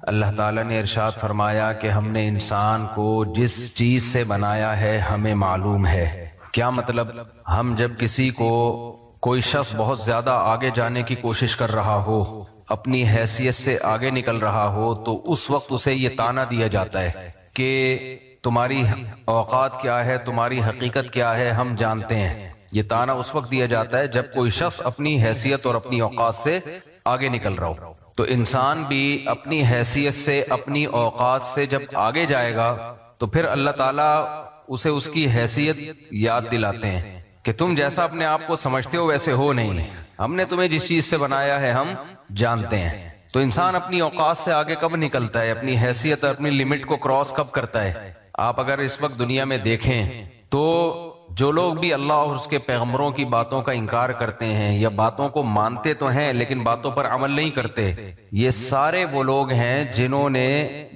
اللہ تعالیٰ نے ارشاد فرمایا کہ ہم نے انسان کو جس چیز سے بنایا ہے ہمیں معلوم ہے۔ کیا مطلب؟ ہم جب کسی کو کوئی شخص بہت زیادہ آگے جانے کی کوشش کر رہا ہو، اپنی حیثیت سے آگے نکل رہا ہو، تو اس وقت اسے یہ طعنہ دیا جاتا ہے کہ تمہاری اوقات کیا ہے، تمہاری حقیقت کیا ہے، ہم جانتے ہیں۔ یہ طعنہ اس وقت دیا جاتا ہے جب کوئی شخص اپنی حیثیت اور اپنی اوقات سے آگے نکل رہا ہو۔ تو انسان بھی اپنی حیثیت سے، اپنی اوقات سے جب آگے جائے گا تو پھر اللہ تعالیٰ اسے اس کی حیثیت یاد دلاتے ہیں کہ تم جیسا اپنے آپ کو سمجھتے ہو ویسے ہو نہیں، ہم نے تمہیں جس چیز سے بنایا ہے ہم جانتے ہیں۔ تو انسان اپنی اوقات سے آگے کب نکلتا ہے، اپنی حیثیت اور اپنی لمٹ کو کراس کب کرتا ہے؟ آپ اگر اس وقت دنیا میں دیکھیں تو جو لوگ بھی اللہ اور اس کے پیغمبروں کی باتوں کا انکار کرتے ہیں یا باتوں کو مانتے تو ہیں لیکن باتوں پر عمل نہیں کرتے، یہ سارے وہ لوگ ہیں جنہوں نے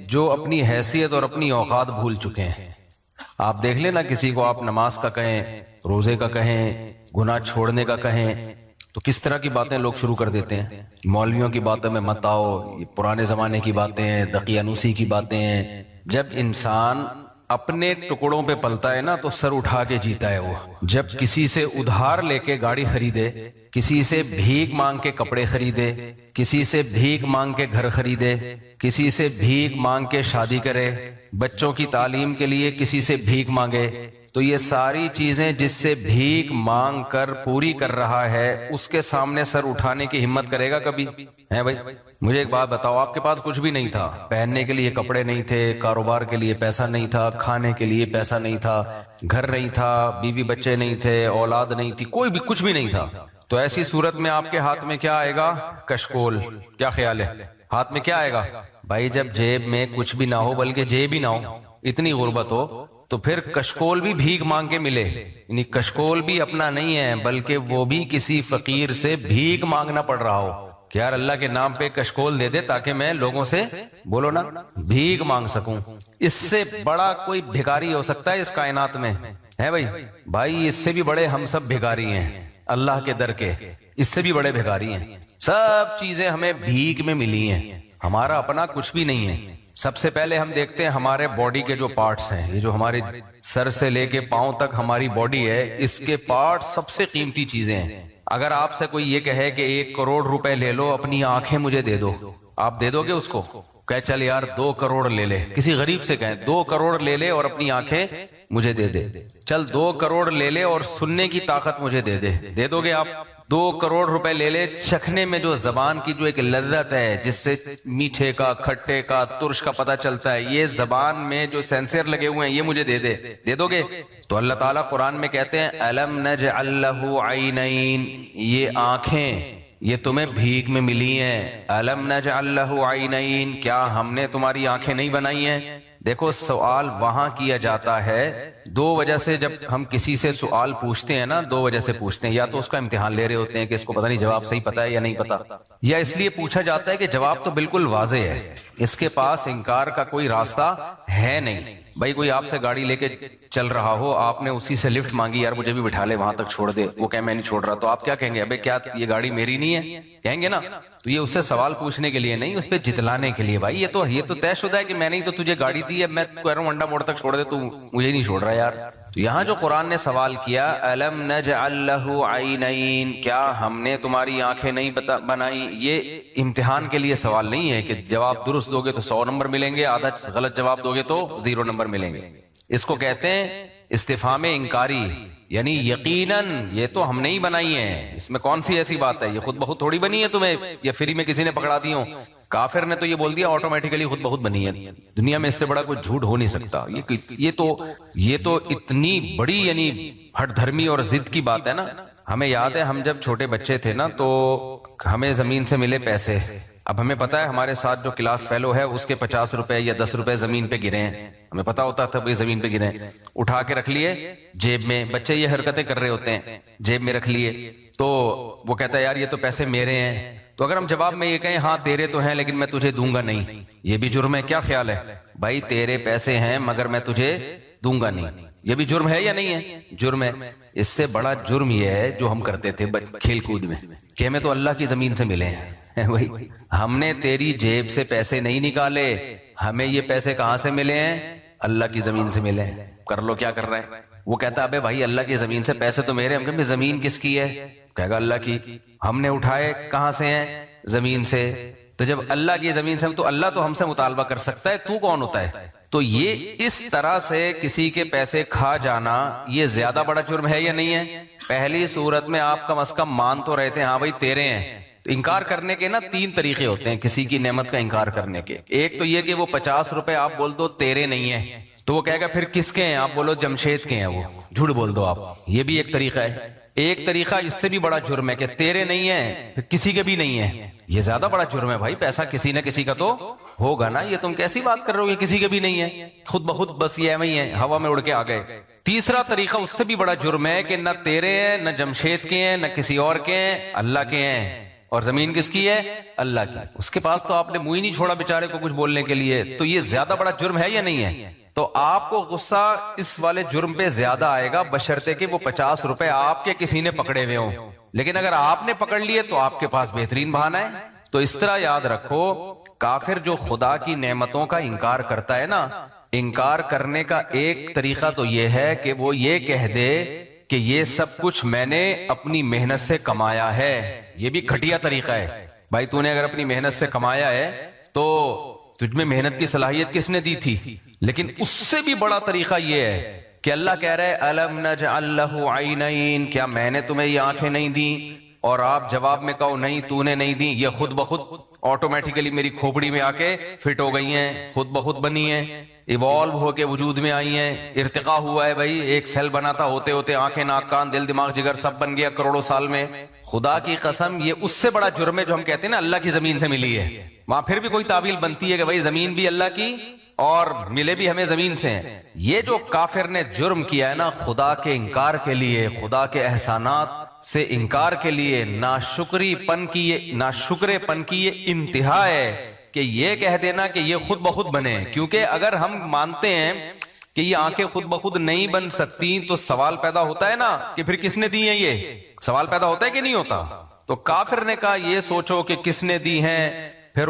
جو اپنی حیثیت اور اپنی اوقات بھول چکے ہیں۔ آپ دیکھ لیں نا، کسی کو آپ نماز کا کہیں، روزے کا کہیں، گناہ چھوڑنے کا کہیں تو کس طرح کی باتیں لوگ شروع کر دیتے ہیں۔ مولویوں کی باتوں میں مت آؤ، یہ پرانے زمانے کی باتیں ہیں، دقیانوسی کی باتیں ہیں۔ جب انسان اپنے ٹکڑوں پہ پلتا ہے نا تو سر اٹھا کے جیتا ہے وہ۔ جب کسی سے ادھار لے کے گاڑی خریدے، کسی سے بھیک مانگ کے کپڑے خریدے، کسی سے بھیک مانگ کے گھر خریدے، کسی سے بھیک مانگ کے شادی کرے، بچوں کی تعلیم کے لیے کسی سے بھیک مانگے، تو یہ ساری چیزیں جس سے بھیک مانگ کر پوری کر رہا ہے اس کے سامنے سر اٹھانے کی ہمت کرے گا کبھی؟ ہے بھائی؟ مجھے ایک بات بتاؤ، آپ کے پاس کچھ بھی نہیں تھا، پہننے کے لیے کپڑے نہیں تھے، کاروبار کے لیے پیسہ نہیں تھا، کھانے کے لیے پیسہ نہیں تھا، گھر نہیں تھا، بیوی بچے نہیں تھے، اولاد نہیں تھی، کوئی بھی کچھ بھی نہیں تھا، تو ایسی صورت میں آپ کے ہاتھ میں کیا آئے گا؟ کشکول۔ کیا خیال ہے؟ ہاتھ میں کیا آئے گا؟ بھائی جب جیب میں کچھ بھی نہ ہو، بلکہ جیب ہی نہ ہو، اتنی غربت ہو، تو پھر کشکول بھی بھیک مانگ کے ملے، یعنی کشکول بھی اپنا نہیں ہے بلکہ وہ بھی کسی فقیر سے بھیک مانگنا پڑ رہا ہو کہ یار اللہ کے نام پہ کشکول دے دے تاکہ میں لوگوں سے بولو نا بھیک مانگ سکوں۔ اس سے بڑا کوئی بھکاری ہو سکتا ہے اس کائنات میں؟ ہے بھائی؟ بھائی اس سے بھی بڑے ہم سب بھکاری ہیں اللہ کے در کے، اس سے بھی بڑے بھکاری ہیں۔ سب چیزیں ہمیں بھیک میں ملی ہیں، ہمارا اپنا کچھ بھی نہیں ہے۔ سب سے پہلے ہم دیکھتے ہیں ہمارے باڈی کے جو پارٹس ہیں، یہ جو ہمارے سر سے لے کے پاؤں تک ہماری باڈی ہے، اس کے پارٹس سب سے قیمتی چیزیں ہیں۔ اگر آپ سے کوئی یہ کہے کہ 1 کروڑ روپے لے لو، اپنی آنکھیں مجھے دے دو، آپ دے دو گے اس کو؟ کہ چل یار 2 کروڑ لے لے، کسی غریب سے کہیں 2 کروڑ لے لے اور اپنی آنکھیں مجھے دے دے، چل 2 کروڑ لے لے اور سننے کی طاقت مجھے دے دے، دے دو گے آپ؟ 2 کروڑ روپے لے لے، چکھنے میں جو زبان کی جو ایک لذت ہے، جس سے میٹھے کا، کھٹے کا، ترش کا پتہ چلتا ہے، یہ زبان میں جو سینسر لگے ہوئے ہیں یہ مجھے دے دے، دے دو گے؟ تو اللہ تعالیٰ قرآن میں کہتے ہیں الم نجعل لہ عینین، یہ آنکھیں یہ تمہیں بھیک میں ملی ہیں۔ الم نجعل لہ عینین، کیا ہم نے تمہاری آنکھیں نہیں بنائی ہیں؟ دیکھو سوال وہاں کیا جاتا ہے 2 وجہ سے، جب ہم کسی سے سوال پوچھتے ہیں نا 2 وجہ سے پوچھتے ہیں، یا تو اس کا امتحان لے رہے ہوتے ہیں کہ اس کو پتہ نہیں جواب صحیح پتا ہے یا نہیں پتا، یا اس لیے پوچھا جاتا ہے کہ جواب تو بالکل واضح ہے، اس کے پاس انکار کا کوئی راستہ ہے نہیں۔ بھائی کوئی آپ سے گاڑی لے کے چل رہا ہو، آپ نے اسی سے لفٹ مانگی، یار مجھے بھی بٹھا لے وہاں تک چھوڑ دے، وہ کہ میں نہیں چھوڑ رہا، تو آپ کیا کہیں گے؟ ابے کیا یہ گاڑی میری نہیں ہے؟ کہیں گے نا؟ تو یہ اس سے سوال پوچھنے کے لیے نہیں، اس پہ جتلانے کے لیے، بھائی یہ تو طے شدہ ہے کہ میں نے تو تجھے گاڑی دی ہے، میں کہہ رہا ہوں انڈا موڑ تک چھوڑ دے، تو مجھے نہیں چھوڑ رہا یار۔ تو یہاں جو قرآن نے سوال کیا الم نجعل لہ عینین، کیا ہم نے تمہاری آنکھیں نہیں بنائی، یہ امتحان کے لیے سوال نہیں ہے کہ جواب درست دو گے تو 100 نمبر ملیں گے، آدھا غلط جواب دو گے تو 0 نمبر ملیں گے۔ اس کو کہتے ہیں استفہام انکاری، یعنی یقیناً یہ تو ہم نے ہی بنائی ہے، اس میں کون سی ایسی بات ہے، یہ خود بخود تھوڑی بنی ہے تمہیں، یا فری میں کسی نے پکڑا دی ہوں۔ کافر نے تو یہ بول دیا آٹومیٹیکلی خود بخود بنی ہے، دنیا میں اس سے بڑا کوئی جھوٹ ہو نہیں سکتا۔ یہ تو اتنی بڑی یعنی ہٹ دھرمی اور ضد کی بات ہے نا۔ ہمیں یاد ہے ہم جب چھوٹے بچے تھے نا تو ہمیں زمین سے ملے پیسے، اب ہمیں پتا ہے ہمارے ساتھ جو کلاس فیلو ہے اس کے 50 روپے یا 10 روپے زمین پہ گرے ہیں، ہمیں پتا ہوتا تھا بھائی زمین پہ گرے ہیں، اٹھا کے رکھ لیے جیب میں، بچے یہ حرکتیں کر رہے ہوتے ہیں، جیب میں رکھ لیے، تو وہ کہتا ہے یار یہ تو پیسے میرے ہیں، تو اگر ہم جواب میں یہ کہیں ہاں تیرے تو ہیں لیکن میں تجھے دوں گا نہیں، یہ بھی جرم ہے۔ کیا خیال ہے بھائی؟ تیرے پیسے ہیں مگر میں تجھے دوں گا نہیں، یہ بھی جرم ہے یا نہیں ہے؟ جرم ہے۔ اس سے بڑا جرم یہ ہے جو ہم کرتے تھے کھیل کود میں کہ ہمیں تو اللہ کی زمین سے ملے ہیں بھائی، ہم نے تیری جیب سے پیسے نہیں نکالے، ہمیں یہ پیسے کہاں سے ملے ہیں؟ اللہ کی زمین سے ملے ہیں۔ کر لو کیا کر رہے ہیں؟ وہ کہتا ہے ابے بھائی اللہ کی زمین سے پیسے تو میرے، ہم کہتے ہیں زمین کس کی ہے؟ کہے گا اللہ کی۔ ہم نے اٹھائے کہاں سے ہیں؟ زمین سے۔ تو جب اللہ کی زمین سے، تو اللہ تو ہم سے مطالبہ کر سکتا ہے، تو کون ہوتا ہے؟ تو یہ اس طرح سے کسی کے پیسے کھا جانا یہ زیادہ بڑا جرم ہے یا نہیں ہے؟ پہلی صورت میں آپ کم از کم مان تو رہے تھے ہاں بھائی تیرے ہیں۔ تو انکار کرنے کے نا 3 طریقے ہوتے ہیں کسی کی نعمت کا انکار کرنے کے۔ ایک تو یہ کہ وہ 50 روپے آپ بول دو تیرے نہیں ہیں، تو وہ کہے گا پھر کس کے ہیں؟ آپ بولو جمشید کے ہیں، وہ جھوٹ بول دو آپ، یہ بھی ایک طریقہ ہے۔ ایک طریقہ اس سے بھی بڑا جرم ہے کہ تیرے نہیں ہیں پھر کسی کے بھی نہیں ہیں، یہ زیادہ بڑا جرم ہے بھائی، پیسہ کسی نہ کسی کا تو ہوگا نا، یہ تم کیسی بات کر رہے ہو کہ کسی کے بھی نہیں ہے، خود بخود بس یہ ایویں ہی ہے، ہوا میں اڑ کے آ گئے۔ تیسرا طریقہ اس سے بھی بڑا جرم ہے کہ نہ تیرے ہیں، نہ جمشید کے ہیں، نہ کسی اور کے ہیں، اللہ کے ہیں، اور زمین کس کی ہے؟ اللہ کی۔ اس کے پاس تو آپ نے منہ ہی نہیں چھوڑا بیچارے کو کچھ بولنے کے لیے، تو یہ زیادہ بڑا جرم ہے یا نہیں ہے؟ تو آپ کو غصہ اس والے جرم پہ زیادہ آئے گا بشرطے کہ وہ 50 روپے آپ کے کسی نے پکڑے ہوئے ہوں، لیکن اگر آپ نے پکڑ لیے تو آپ کے پاس بہترین بہانہ ہے۔ تو اس طرح یاد رکھو، کافر جو خدا کی نعمتوں کا انکار کرتا ہے نا، انکار کرنے کا ایک طریقہ تو یہ ہے کہ وہ یہ کہہ دے کہ یہ سب کچھ میں نے اپنی محنت سے کمایا ہے۔ یہ بھی گھٹیا طریقہ ہے بھائی، تو نے اگر اپنی محنت سے کمایا ہے تو تجھ میں محنت کی صلاحیت کس نے دی تھی؟ لیکن اس سے بھی بڑا طریقہ یہ ہے کہ اللہ کہہ رہے الم نجعل لہ عینین، کیا میں نے تمہیں یہ آنکھیں نہیں دی؟ اور آپ جواب میں کہو نہیں تو نے نہیں دی، یہ خود بخود آٹومیٹیکلی میری کھوپڑی میں آ کے فٹ ہو گئی ہیں، خود بخود بنی ہیں، ایوالو ہو کے وجود میں آئی ہیں، ارتقا ہوا ہے بھائی، ایک سیل بنا تھا، ہوتے ہوتے آنکھیں ناک کان دل دماغ جگر سب بن گیا کروڑوں سال میں۔ خدا کی قسم یہ اس سے بڑا جرم ہے جو ہم کہتے ہیں نا اللہ کی زمین سے ملی ہے۔ وہاں پھر بھی کوئی تعویل بنتی ہے کہ بھائی زمین بھی اللہ کی اور ملے بھی ہمیں زمین سے ہیں۔ یہ جو کافر نے جرم کیا ہے نا خدا کے انکار کے لیے، خدا کے احسانات سے انکار کے لیے، ناشکری پن کی یہ انتہا ہے کہ یہ کہہ دینا کہ یہ خود بخود بنے۔ کیونکہ اگر ہم مانتے ہیں کہ یہ آنکھیں خود بخود نہیں بن سکتی تو سوال پیدا ہوتا ہے نا کہ پھر کس نے دی ہیں؟ یہ سوال پیدا ہوتا ہے کہ نہیں ہوتا؟ تو کافر نے کہا یہ سوچو کہ کس نے دی ہیں، پھر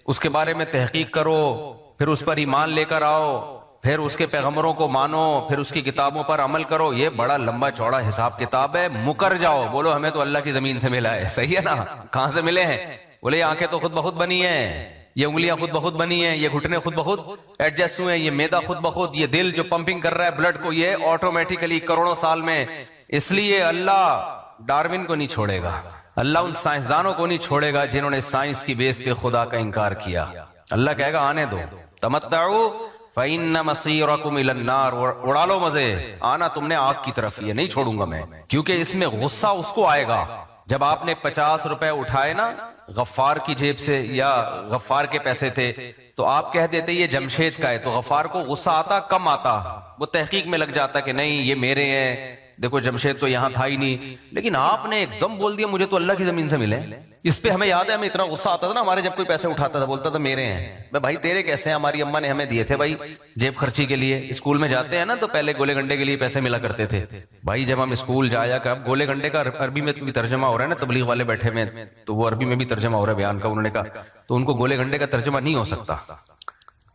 اس کے بارے میں تحقیق کرو، پھر اس پر ایمان لے کر آؤ، پھر اس کے پیغمبروں کو مانو، پھر اس کی کتابوں پر عمل کرو۔ یہ بڑا لمبا چوڑا حساب کتاب ہے، مکر جاؤ، بولو ہمیں تو اللہ کی زمین سے ملا ہے۔ صحیح ہے نا؟ کہاں سے ملے ہیں؟ بولے یہ آنکھیں تو خود بخود بنی ہیں، یہ انگلیاں خود بخود بنی ہیں، یہ گھٹنے خود بخود ایڈجسٹ ہوئے ہیں، یہ معدہ خود بخود، یہ دل جو پمپنگ کر رہا ہے بلڈ کو، یہ آٹومیٹیکلی کروڑوں سال میں۔ اس لیے اللہ ڈارون کو نہیں چھوڑے گا، اللہ ان سائنسدانوں کو نہیں چھوڑے گا جنہوں نے سائنس کی بیس پہ خدا کا انکار کیا۔ اللہ کہے گا آنے دو، تمتعوا فإن مصيركم إلى النار، اڑا لو مزے، آنا تم نے آگ کی طرف، یہ نہیں چھوڑوں گا میں۔ کیونکہ اس میں غصہ اس کو آئے گا جب آپ نے 50 روپے اٹھائے نا غفار کی جیب سے، یا غفار کے پیسے تھے، تو آپ کہہ دیتے یہ جمشید کا ہے، تو غفار کو غصہ آتا کم آتا، وہ تحقیق میں لگ جاتا کہ نہیں یہ میرے ہیں، دیکھو جمشید تو یہاں تھا ہی نہیں۔ لیکن آپ نے ایک دم بول دیا مجھے تو اللہ کی زمین سے ملے۔ اس پہ ہمیں یاد ہے ہمیں اتنا غصہ آتا تھا نا ہمارے جب کوئی پیسے اٹھاتا تھا، بولتا تھا میرے ہیں۔ بھائی تیرے کیسے ہیں؟ ہماری اماں نے ہمیں دیے تھے بھائی جیب خرچی کے لیے، اسکول میں جاتے ہیں نا تو پہلے گولے گنڈے کے لیے پیسے ملا کرتے تھے بھائی، جب ہم اسکول جایا کہ اب گولے گنڈے کا عربی میں بھی ترجمہ ہو رہا ہے نا، تبلیغ والے بیٹھے میں تو وہ عربی میں بھی ترجمہ ہو رہا ہے بیان کا، انہوں نے کہا تو ان کو گولے گنڈے کا ترجمہ نہیں ہو سکتا،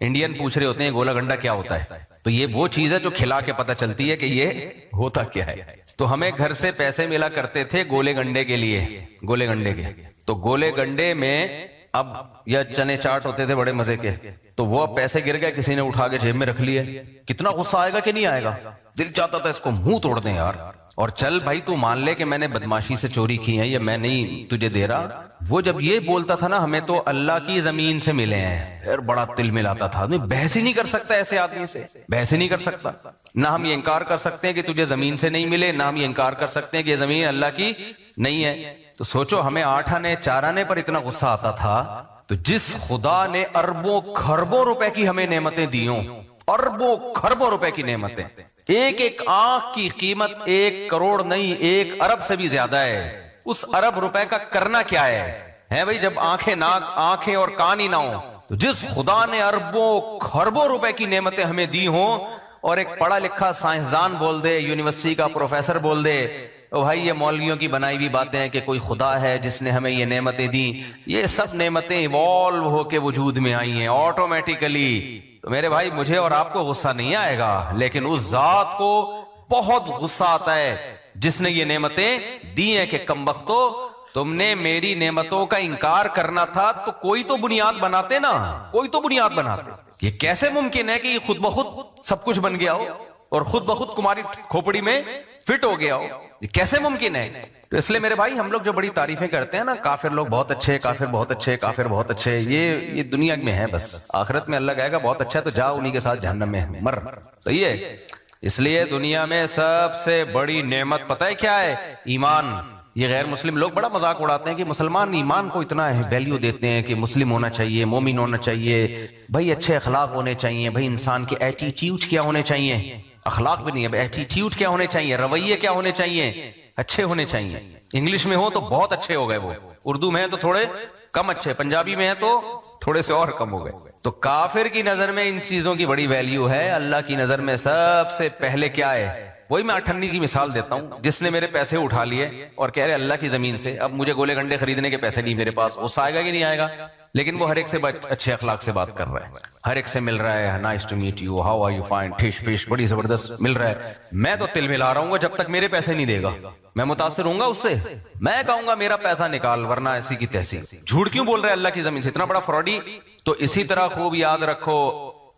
انڈین پوچھ رہے ہوتے ہیں گولا گنڈا کیا ہوتا ہے، تو یہ وہ چیز ہے جو کھلا کے پتہ چلتی ہے کہ یہ ہوتا کیا ہے۔ تو ہمیں گھر سے پیسے ملا کرتے تھے گولے گنڈے کے لیے، گولے گنڈے کے، تو گولے گنڈے میں اب یا چنے چاٹ ہوتے تھے بڑے مزے کے، تو وہ پیسے گر گئے، کسی نے اٹھا کے جیب میں رکھ لیے، کتنا غصہ آئے گا کہ نہیں آئے گا؟ دل چاہتا تھا اس کو منہ توڑ دیں یار، اور چل بھائی تو مان لے کہ میں نے بدماشی سے چوری کی ہے یا میں نہیں تجھے دے رہا۔ وہ جب یہ بولتا تھا نا ہمیں تو اللہ کی زمین سے ملے ہیں، پھر بڑا تل ملاتا تھا۔ بحث ہی نہیں کر سکتا ایسے آدمی سے، بحث ہی نہیں کر سکتا۔ نہ ہم یہ انکار کر سکتے ہیں کہ تجھے زمین سے نہیں ملے، نہ ہم یہ انکار کر سکتے ہیں کہ یہ زمین اللہ کی نہیں ہے۔ تو سوچو ہمیں 8 آنے 4 آنے پر اتنا غصہ آتا تھا، تو جس خدا نے اربوں خربوں روپے کی ہمیں نعمتیں دی ہوں، اربوں خربوں روپے کی نعمتیں، ایک ایک آنکھ کی قیمت 1 کروڑ نہیں 1 ارب سے بھی زیادہ ہے، اس ارب روپے کا کرنا کیا ہے بھائی؟ جب آنکھیں اور کان ہی نہ ہوں، تو جس خدا نے اربوں خربوں روپے کی نعمتیں ہمیں دی ہوں، اور ایک پڑھا لکھا سائنسدان بول دے, یونیورسٹی کا پروفیسر بول دے, تو بھائی یہ مولویوں کی بنائی ہوئی باتیں ہیں کہ کوئی خدا ہے جس نے ہمیں یہ نعمتیں دی. یہ سب نعمتیں ایوالو ہو کے وجود میں آئی ہیں آٹومیٹیکلی. تو میرے بھائی مجھے اور آپ کو غصہ نہیں آئے گا, لیکن اس ذات کو بہت غصہ آتا ہے جس نے یہ نعمتیں دی ہیں کہ کمبختو تم نے میری نعمتوں کا انکار کرنا تھا تو کوئی تو بنیاد بناتے نا, کوئی تو بنیاد بناتے. یہ کیسے ممکن ہے کہ یہ خود بخود سب کچھ بن گیا ہو اور خود بخود تمہاری کھوپڑی میں فٹ ہو گیا ہو؟ یہ کیسے ممکن ہے؟ تو اس لیے میرے بھائی ہم لوگ جو بڑی تعریفیں کرتے ہیں نا, کافر لوگ بہت اچھے, کافر بہت اچھے, کافر بہت اچھے, یہ دنیا میں ہے بس. آخرت میں اللہ کہے گا بہت اچھا ہے تو جا انہی کے ساتھ جہنم میں مر. صحیح ہے. اس لیے دنیا میں سب سے بڑی نعمت پتہ ہے کیا ہے؟ ایمان. یہ غیر مسلم لوگ بڑا مذاق اڑاتے ہیں کہ مسلمان ایمان کو اتنا ویلیو دیتے ہیں کہ مسلم ہونا چاہیے, مومن ہونا چاہیے, بھائی اچھے اخلاق ہونے چاہیے, بھائی انسان کے ایٹیٹیوڈ کیا ہونے چاہیے, اخلاق بھی نہیں ہے, ایٹیٹیوڈ کیا ہونے چاہیے, رویے کیا ہونے چاہیے, اچھے ہونے چاہیے. انگلش میں ہو تو بہت اچھے ہو گئے وہ, اردو میں ہے تو تھوڑے کم اچھے, پنجابی میں ہے تو تھوڑے سے اور کم ہو گئے. تو کافر کی نظر میں ان چیزوں کی بڑی ویلیو ہے, اللہ کی نظر میں سب سے پہلے کیا ہے؟ وہی میں اٹھنی کی مثال دیتا ہوں, جس نے میرے پیسے اٹھا لیے اور کہہ رہے اللہ کی زمین سے, اب مجھے گولے گنڈے خریدنے کے پیسے نہیں میرے پاس, غصہ آئے گا کہ نہیں آئے گا؟ لیکن وہ ہر ایک سے اچھے اخلاق سے بات کر رہا ہے, ہر ایک سے مل رہا ہے, nice to meet you, how are you, fine, ٹھیش پیش, بڑی زبردست مل رہا ہے. میں تو تل ملا رہا ہوں گا جب تک میرے پیسے نہیں دے گا, میں متاثر ہوں گا اس سے, میں کہوں گا میرا پیسہ نکال ورنہ ایسی کی تیسی. جھوٹ کیوں بول رہا ہے اللہ کی زمین سے, اتنا بڑا فراڈی. تو اسی طرح خوب یاد رکھو,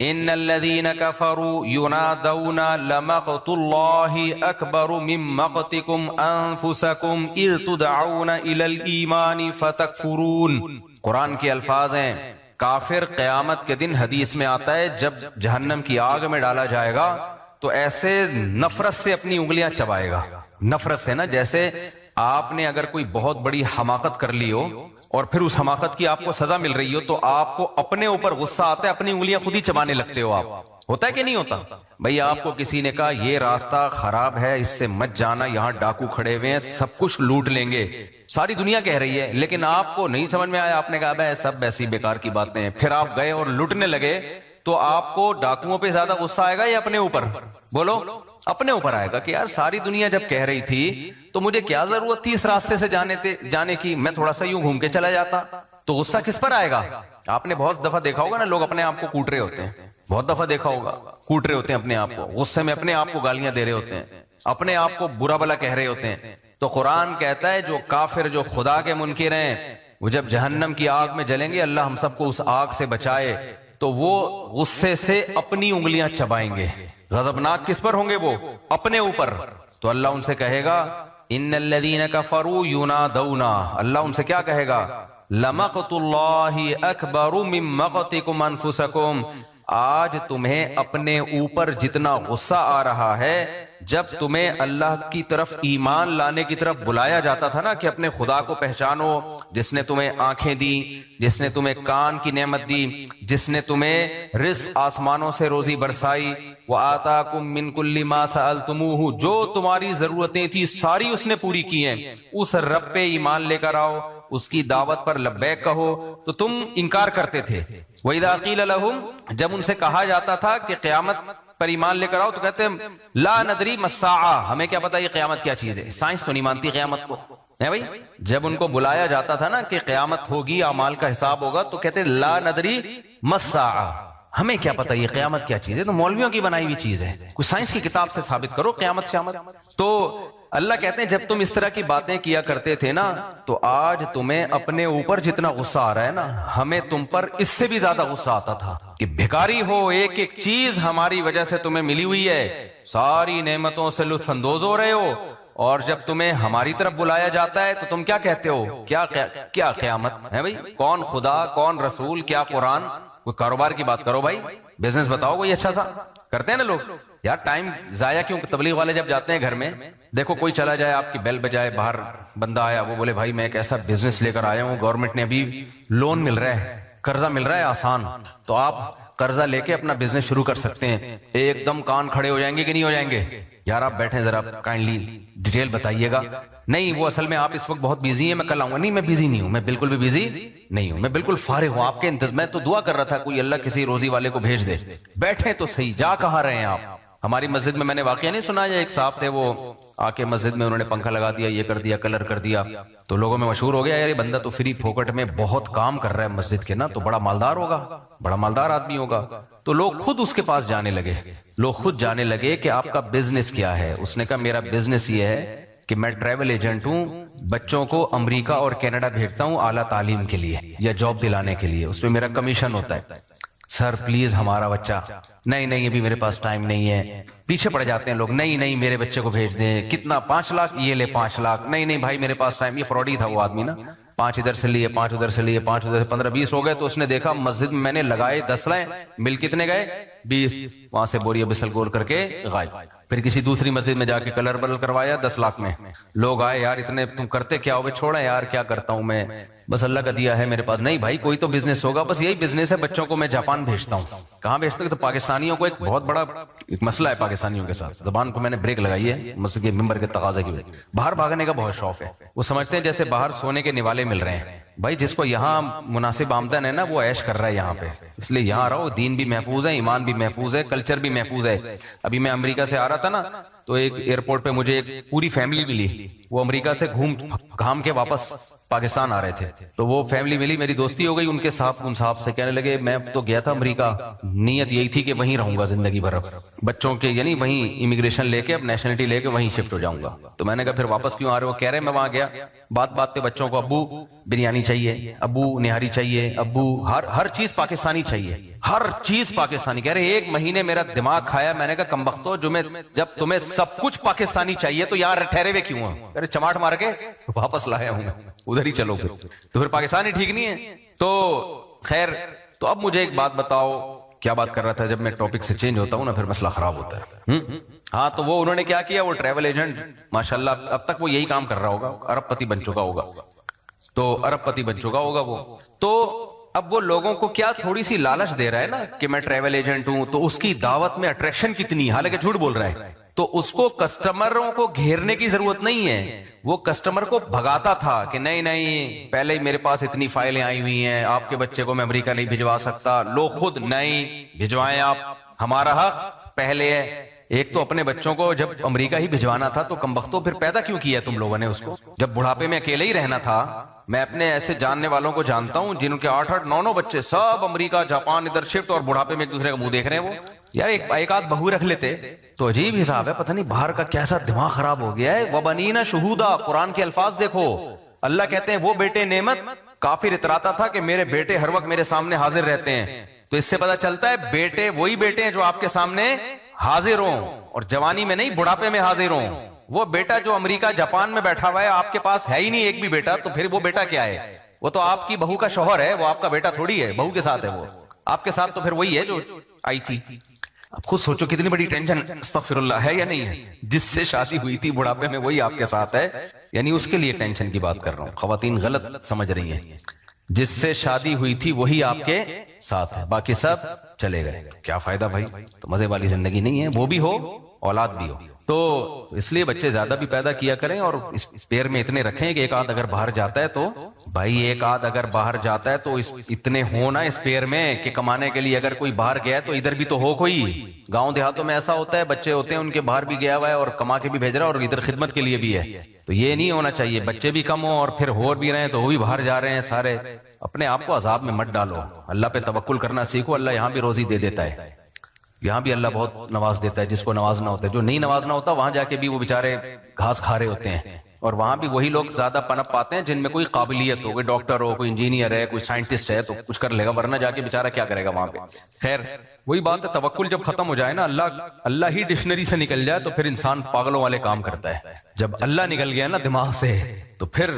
ان الذين كفروا ينادون لمقت الله اكبر من مقتكم انفسكم اذ تدعون الى الايمان فتكفرون. قرآن کے الفاظ ہیں. کافر قیامت کے دن حدیث میں آتا ہے جب جہنم کی آگ میں ڈالا جائے گا تو ایسے نفرت سے اپنی انگلیاں چبائے گا. نفرت سے نا, جیسے آپ نے اگر کوئی بہت بڑی حماقت کر لی ہو اور پھر اس حماقت کی آپ کو سزا مل رہی ہو تو آپ کو اپنے اوپر غصہ آتا ہے, اپنی انگلیاں خود ہی چبانے لگتے ہو آپ. ہوتا ہے کہ نہیں ہوتا؟ بھئی آپ کو کسی نے کہا یہ راستہ خراب ہے, اس سے مت جانا, یہاں ڈاکو کھڑے ہوئے ہیں, سب کچھ لوٹ لیں گے, ساری دنیا کہہ رہی ہے, لیکن آپ کو نہیں سمجھ میں آیا, آپ نے کہا بھائی سب ایسی بیکار کی باتیں ہیں, پھر آپ گئے اور لوٹنے لگے, تو آپ کو ڈاکوؤں پہ زیادہ غصہ آئے گا یا اپنے اوپر؟ بولو. اپنے اوپر آئے گا کہ یار ساری دنیا جب کہہ رہی تھی تو مجھے کیا ضرورت تھی اس راستے سے جانے کی, میں تھوڑا سا یوں گھوم کے چلا جاتا. تو غصہ کس پر آئے گا؟ آپ نے بہت دفعہ دیکھا ہوگا نا, لوگ اپنے آپ کو کوٹ رہے ہوتے ہیں, بہت دفعہ دیکھا ہوگا, کوٹ رہے ہوتے ہیں اپنے آپ کو, غصے میں اپنے آپ کو گالیاں دے رہے ہوتے ہیں, اپنے آپ کو برا بھلا کہہ رہے ہوتے ہیں. تو قرآن کہتا ہے جو کافر, جو خدا کے منکر ہیں, وہ جب جہنم کی آگ میں جلیں گے, اللہ ہم سب کو اس آگ سے بچائے, تو وہ غصے سے اپنی انگلیاں چبائیں گے. غضبناک کس پر ہوں گے؟ وہ اپنے اوپر. تو اللہ ان سے کہے گا ان الذین کفروا ینادون, اللہ ان سے کیا کہے گا؟ لمقت اللہ اکبر من مقتکم انفسکم, آج تمہیں اپنے اوپر جتنا غصہ آ رہا ہے جب تمہیں اللہ کی طرف ایمان لانے کی طرف بلایا جاتا تھا نا کہ اپنے خدا کو پہچانو, جس نے تمہیں آنکھیں دی, جس نے تمہیں کان کی نعمت دی, جس نے تمہیں رزق آسمانوں سے روزی برسائی, وآتاکم من کل ما سألتموہ, جو تمہاری ضرورتیں تھی ساری اس نے پوری کی ہیں. اس رب پہ ایمان لے کر آؤ, اس کی دعوت پر لبیک کہو, تو تم انکار کرتے تھے. وَإِذَا قِيلَ لَهُمْ, جب ان سے کہا جاتا تھا کہ قیامت پر ایمان لے کر آؤ, تو کہتے ہیں لا ندری ما الساعہ, ہمیں کیا پتا یہ قیامت کیا چیز ہے, سائنس تو نہیں مانتی قیامت کو ہے بھائی. جب ان کو بلایا جاتا تھا نا کہ قیامت ہوگی, اعمال کا حساب ہوگا, تو کہتے ہیں لا ندری ما الساعہ, ہمیں کیا پتا یہ قیامت کیا چیز ہے, تو مولویوں کی بنائی ہوئی چیز ہے, کوئی سائنس کی کتاب سے ثابت کرو قیامت شامت. تو اللہ کہتے ہیں جب تم اس طرح کی باتیں کیا کرتے تھے نا, تو آج تمہیں اپنے اوپر جتنا غصہ آ رہا ہے نا, ہمیں تم پر اس سے بھی زیادہ غصہ آتا تھا کہ بھکاری ہو, ایک ایک چیز ہماری وجہ سے تمہیں ملی ہوئی ہے, ساری نعمتوں سے لطف اندوز ہو رہے ہو, اور جب تمہیں ہماری طرف بلایا جاتا ہے تو تم کیا کہتے ہو؟ کیا قیامت ہے بھائی, کون خدا, کون رسول, کیا قرآن. کوئی کاروبار کی بات کرو بھائی, بزنس بتاؤ کوئی اچھا سا. کرتے ہیں نا لوگ, یار ٹائم ضائع کیوں؟ تبلیغ والے جب جاتے ہیں گھر میں, دیکھو کوئی چلا جائے, آپ کی بیل بجائے, باہر بندہ آیا, وہ بولے بھائی میں ایک ایسا بزنس لے کر آیا ہوں, گورنمنٹ نے ابھی لون مل رہا ہے, قرضہ مل رہا ہے آسان, تو آپ قرضہ لے کے اپنا بزنس شروع کر سکتے ہیں. ایک دم کان کھڑے ہو جائیں گے کہ نہیں ہو جائیں گے؟ یار آپ بیٹھیں ذرا, کائنڈلی ڈیٹیل بتائیے گا. نہیں وہ اصل میں آپ اس وقت بہت بیزی ہیں, میں کل آؤں گا. نہیں میں بیزی نہیں ہوں, میں بالکل بھی بیزی نہیں ہوں, میں بالکل فارغ ہوں, آپ کے انتظار. میں تو دعا کر رہا تھا کوئی اللہ کسی روزی والے کو بھیج دے. بیٹھے تو صحیح, جا کہاں رہے ہیں آپ؟ ہماری مسجد میں نے واقعہ نہیں سنا، ایک صاحب تھے وہ آ کے مسجد میں انہوں نے پنکھا لگا دیا، یہ کر دیا، کلر کر دیا، تو لوگوں میں مشہور ہو گیا یار یہ بندہ تو فری پھوکٹ میں بہت کام کر رہا ہے مسجد کے نا، تو بڑا مالدار ہوگا، بڑا مالدار آدمی ہوگا. تو لوگ خود اس کے پاس جانے لگے کہ آپ کا بزنس کیا ہے. اس نے کہا میرا بزنس یہ ہے کہ میں ٹریول ایجنٹ ہوں، بچوں کو امریکہ اور کینیڈا بھیجتا ہوں اعلیٰ تعلیم کے لیے یا جاب دلانے کے لیے، اس پہ میرا کمیشن ہوتا ہے. سر پلیز ہمارا بچہ، نہیں ابھی میرے پاس ٹائم نہیں ہے. پیچھے پڑ جاتے ہیں لوگ، نہیں میرے بچے کو بھیج دیں. کتنا؟ 5 لاکھ؟ یہ لے 5 لاکھ. نہیں بھائی میرے پاس ٹائم. یہ فراڈی تھا وہ آدمی نا، 5 ادھر سے لیے، 5 ادھر سے لیے، 5 ادھر سے 15-20 ہو گئے. تو اس نے دیکھا مسجد میں نے لگائے 10 لائیں، بل کتنے گئے؟ 20. وہاں سے بوریا بسل گول کر کے غائب. پھر کسی دوسری مسجد میں جا کے کلر بل کروایا 10 لاکھ میں. لوگ آئے یار اتنے تم کرتے کیا ہو؟ چھوڑا یار کیا کرتا ہوں میں، بس اللہ کا دیا ہے میرے پاس. نہیں بھائی کوئی تو بزنس ہوگا. بس یہی بزنس ہے، بچوں کو میں جاپان بھیجتا ہوں. کہاں بھیجتا ہوں؟ تو پاکستانیوں کو ایک بہت بڑا ایک مسئلہ ہے پاکستانیوں کے ساتھ. زبان کو میں نے بریک لگائی ہے مسجد کے ممبر کے تقاضے کی وجہ. باہر بھاگنے کا بہت شوق ہے. وہ سمجھتے ہیں جیسے باہر سونے کے نوالے مل رہے ہیں. بھائی جس کو یہاں مناسب آمدن ہے نا وہ عیش کر رہا ہے یہاں پہ، اس لیے یہاں رہو. دین بھی محفوظ ہے، ایمان بھی محفوظ ہے، کلچر بھی محفوظ ہے. ابھی میں امریکہ سے آ رہا تھا نا تو ایک ایئرپورٹ پہ مجھے ایک پوری فیملی ملی. وہ امریکہ سے گھام کے واپس پاکستان آ رہے تھے. تو وہ فیملی ملی، میری دوستی ہو گئی ان کے ساتھ. ان صاحب سے کہنے لگے میں تو گیا تھا امریکہ، نیت یہی تھی کہ وہیں رہوں گا زندگی بھر، بچوں کے یعنی وہیں امیگریشن لے کے اب نیشنلٹی لے کے وہیں شفٹ ہو جاؤں گا. تو میں نے کہا پھر واپس کیوں آ رہے ہو؟ کہہ رہے میں وہاں گیا، بات پہ بچوں کو ابو بریانی چاہیے، ابو نہاری چاہیے، ابو ہر چیز پاکستانی چاہیے، ہر چیز پاکستانی. کہہ رہے 1 مہینے میرا دماغ کھایا. میں نے کہا کمبختو جب تمہیں سب کچھ پاکستانی چاہیے تو یار ٹھہرے ہوئے کیوں ہیں؟ کہہ رہے چماٹ مار کے واپس لایا ہوں، ادھر ہی چلو. تو پھر پاکستانی ٹھیک نہیں ہے. تو خیر، تو اب مجھے ایک بات بتاؤ، کیا بات کر رہا تھا؟ جب میں ٹاپک سے چینج ہوتا ہوں نا پھر مسئلہ خراب ہوتا ہے. ہاں تو وہ انہوں نے کیا کیا، وہ ٹریول ایجنٹ ماشاءاللہ اب تک وہ یہی کام کر رہا ہوگا، ارب پتی بن چکا ہوگا. وہ تو اب وہ لوگوں کو کیا تھوڑی سی لالچ دے رہا ہے نا کہ میں ٹریول ایجنٹ ہوں، تو اس کی دعوت میں اٹریکشن کتنی ہے، حالانکہ جھوٹ بول رہا ہے. تو اس کو کسٹمروں کو گھیرنے کی ضرورت نہیں ہے. وہ کسٹمر کو بھگاتا تھا کہ نہیں پہلے ہی میرے پاس اتنی فائلیں آئی ہوئی ہیں، آپ کے بچے کو میں امریکہ نہیں بھجوا سکتا. لو خود نہیں بھجوائیں آپ، ہمارا حق پہلے ہے. ایک تو اپنے بچوں کو جب امریکہ ہی بھجوانا تھا تو کمبختوں پھر پیدا کیوں کیا تم لوگوں نے اس کو؟ جب بڑھاپے میں اکیلے ہی رہنا تھا. میں اپنے ایسے جاننے والوں کو جانتا ہوں جن کے 8-8 9 بچے سب امریکہ جاپان ادھر شفٹ، اور بڑھاپے میں ایک دوسرے کا منہ دیکھ رہے ہیں. وہ یار ایک آدھ بہو رکھ لیتے تو عجیب حساب ہے. پتہ نہیں باہر کا کیسا دماغ خراب ہو گیا ہے. وَبَنِينَ شُهُودًا، قرآن کے الفاظ دیکھو. اللہ کہتے ہیں وہ بیٹے نعمت. کافر اتراتا تھا کہ میرے بیٹے ہر وقت میرے سامنے حاضر رہتے ہیں. تو اس سے پتہ چلتا ہے بیٹے وہی بیٹے ہیں جو آپ کے سامنے حاضر ہوں، اور جوانی میں نہیں بڑھاپے میں حاضر ہوں. وہ بیٹا جو امریکہ جاپان میں بیٹھا ہوا ہے آپ کے پاس ہے ہی نہیں ایک بھی بیٹا، تو پھر وہ بیٹا کیا ہے؟ وہ تو آپ کی بہو کا شوہر ہے، وہ آپ کا بیٹا تھوڑی ہے. بہو کے ساتھ ہے، وہ آپ کے ساتھ تو پھر وہی ہے جو آئی تھی. اب خود سوچو کتنی بڑی ٹینشن، استغفر اللہ، ہے یا نہیں ہے؟ جس سے شادی ہوئی تھی بڑھاپے میں وہی آپ کے ساتھ ہے، یعنی اس کے لیے ٹینشن کی بات کر رہا ہوں. خواتین غلط سمجھ رہی ہیں. جس سے شادی ہوئی تھی وہی آپ کے ساتھ ہے، باقی سب چلے گئے. کیا فائدہ بھائی؟ تو مزے والی زندگی نہیں ہے. وہ بھی ہو اولاد بھی ہو. تو اس لیے بچے زیادہ بھی پیدا کیا کریں، اور اسپیئر میں اتنے رکھیں کہ ایک آدھ اگر باہر جاتا ہے تو بھائی ایک آدھ اگر باہر جاتا ہے تو اتنے ہونا اسپیئر میں کہ کمانے کے لیے اگر کوئی باہر گیا ہے تو ادھر بھی تو ہو کوئی. گاؤں دیہاتوں میں ایسا ہوتا ہے بچے ہوتے ہیں ان کے باہر بھی گیا ہوا ہے اور کما کے بھی بھیج رہا ہے اور ادھر خدمت کے لیے بھی ہے. تو یہ نہیں ہونا چاہیے. بچے بھی کم ہوں اور پھر ہو بھی رہے ہیں تو وہ بھی باہر جا رہے ہیں سارے. اپنے آپ کو عذاب میں مت ڈالو، اللہ پہ توکل کرنا سیکھو. اللہ یہاں بھی روزی دے دیتا ہے، یہاں بھی اللہ بہت نواز دیتا ہے جس کو نوازنا ہوتا ہے. جو نہیں نوازنا ہوتا وہاں جا کے بھی وہ بیچارے گھاس کھا رہے ہوتے ہیں، اور وہاں بھی وہی لوگ زیادہ پنپ پاتے ہیں جن میں کوئی قابلیت ہو، کوئی ڈاکٹر ہو، کوئی انجینئر ہے، کوئی سائنٹسٹ ہے تو کچھ کر لے گا، ورنہ جا کے بیچارہ کیا کرے گا وہاں پہ. خیر وہی بات ہے، توکل جب ختم ہو جائے نا، اللہ ہی ڈکشنری سے نکل جائے تو پھر انسان پاگلوں والے کام کرتا ہے. جب اللہ نکل گیا نا دماغ سے تو پھر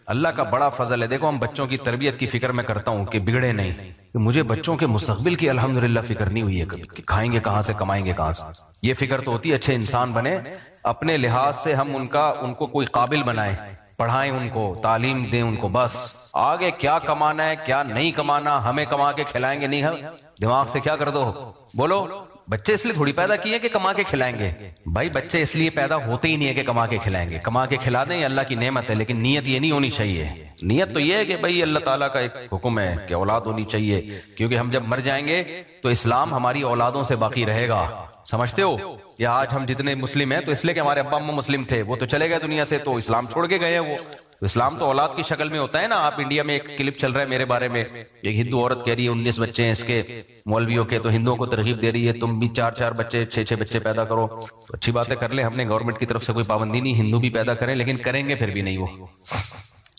اللہ کا بڑا فضل ہے. دیکھو ہم بچوں کی تربیت کی فکر میں کرتا ہوں کہ بگڑے نہیں. مجھے بچوں کے مستقبل کی الحمدللہ فکر نہیں ہوئی ہے کبھی کہ کھائیں گے کہاں سے، کمائیں گے کہاں سے. یہ فکر تو ہوتی ہے اچھے انسان بنے، اپنے لحاظ سے ہم ان کو کوئی قابل بنائیں، پڑھائیں ان کو، تعلیم دیں ان کو. بس آگے کیا کمانا ہے کیا نہیں کمانا ہمیں کما کے کھلائیں گے نہیں، ہم دماغ سے کیا کر دو بولو. بچے اس لیے تھوڑی پیدا کیے کہ کما کے کھلائیں گے. بھائی بچے اس لیے پیدا ہوتے ہی نہیں ہے کہ کما کے کھلائیں گے. کما کے کھلا دیں یہ اللہ کی نعمت ہے, لیکن نیت یہ نہیں ہونی چاہیے. نیت تو یہ ہے کہ بھائی اللہ تعالیٰ کا ایک حکم ہے کہ اولاد ہونی چاہیے, کیونکہ ہم جب مر جائیں گے تو اسلام ہماری اولادوں سے باقی رہے گا. سمجھتے ہو؟ یا آج ہم جتنے مسلم ہیں تو اس لیے کہ ہمارے ابا اماں مسلم تھے, وہ تو چلے گئے دنیا سے تو اسلام چھوڑ کے گئے ہیں. وہ اسلام تو اولاد کی شکل میں ہوتا ہے نا. آپ انڈیا میں ایک کلپ چل رہا ہے میرے بارے میں, ایک ہندو عورت کہہ رہی ہے 19 بچے ہیں اس کے مولویوں کے, تو ہندوؤں کو ترغیب دے رہی ہے تم بھی 4 بچے 6 بچے پیدا کرو. تو اچھی باتیں کر لیں, ہم نے گورنمنٹ کی طرف سے کوئی پابندی نہیں, ہندو بھی پیدا کریں, لیکن کریں گے پھر بھی نہیں, وہ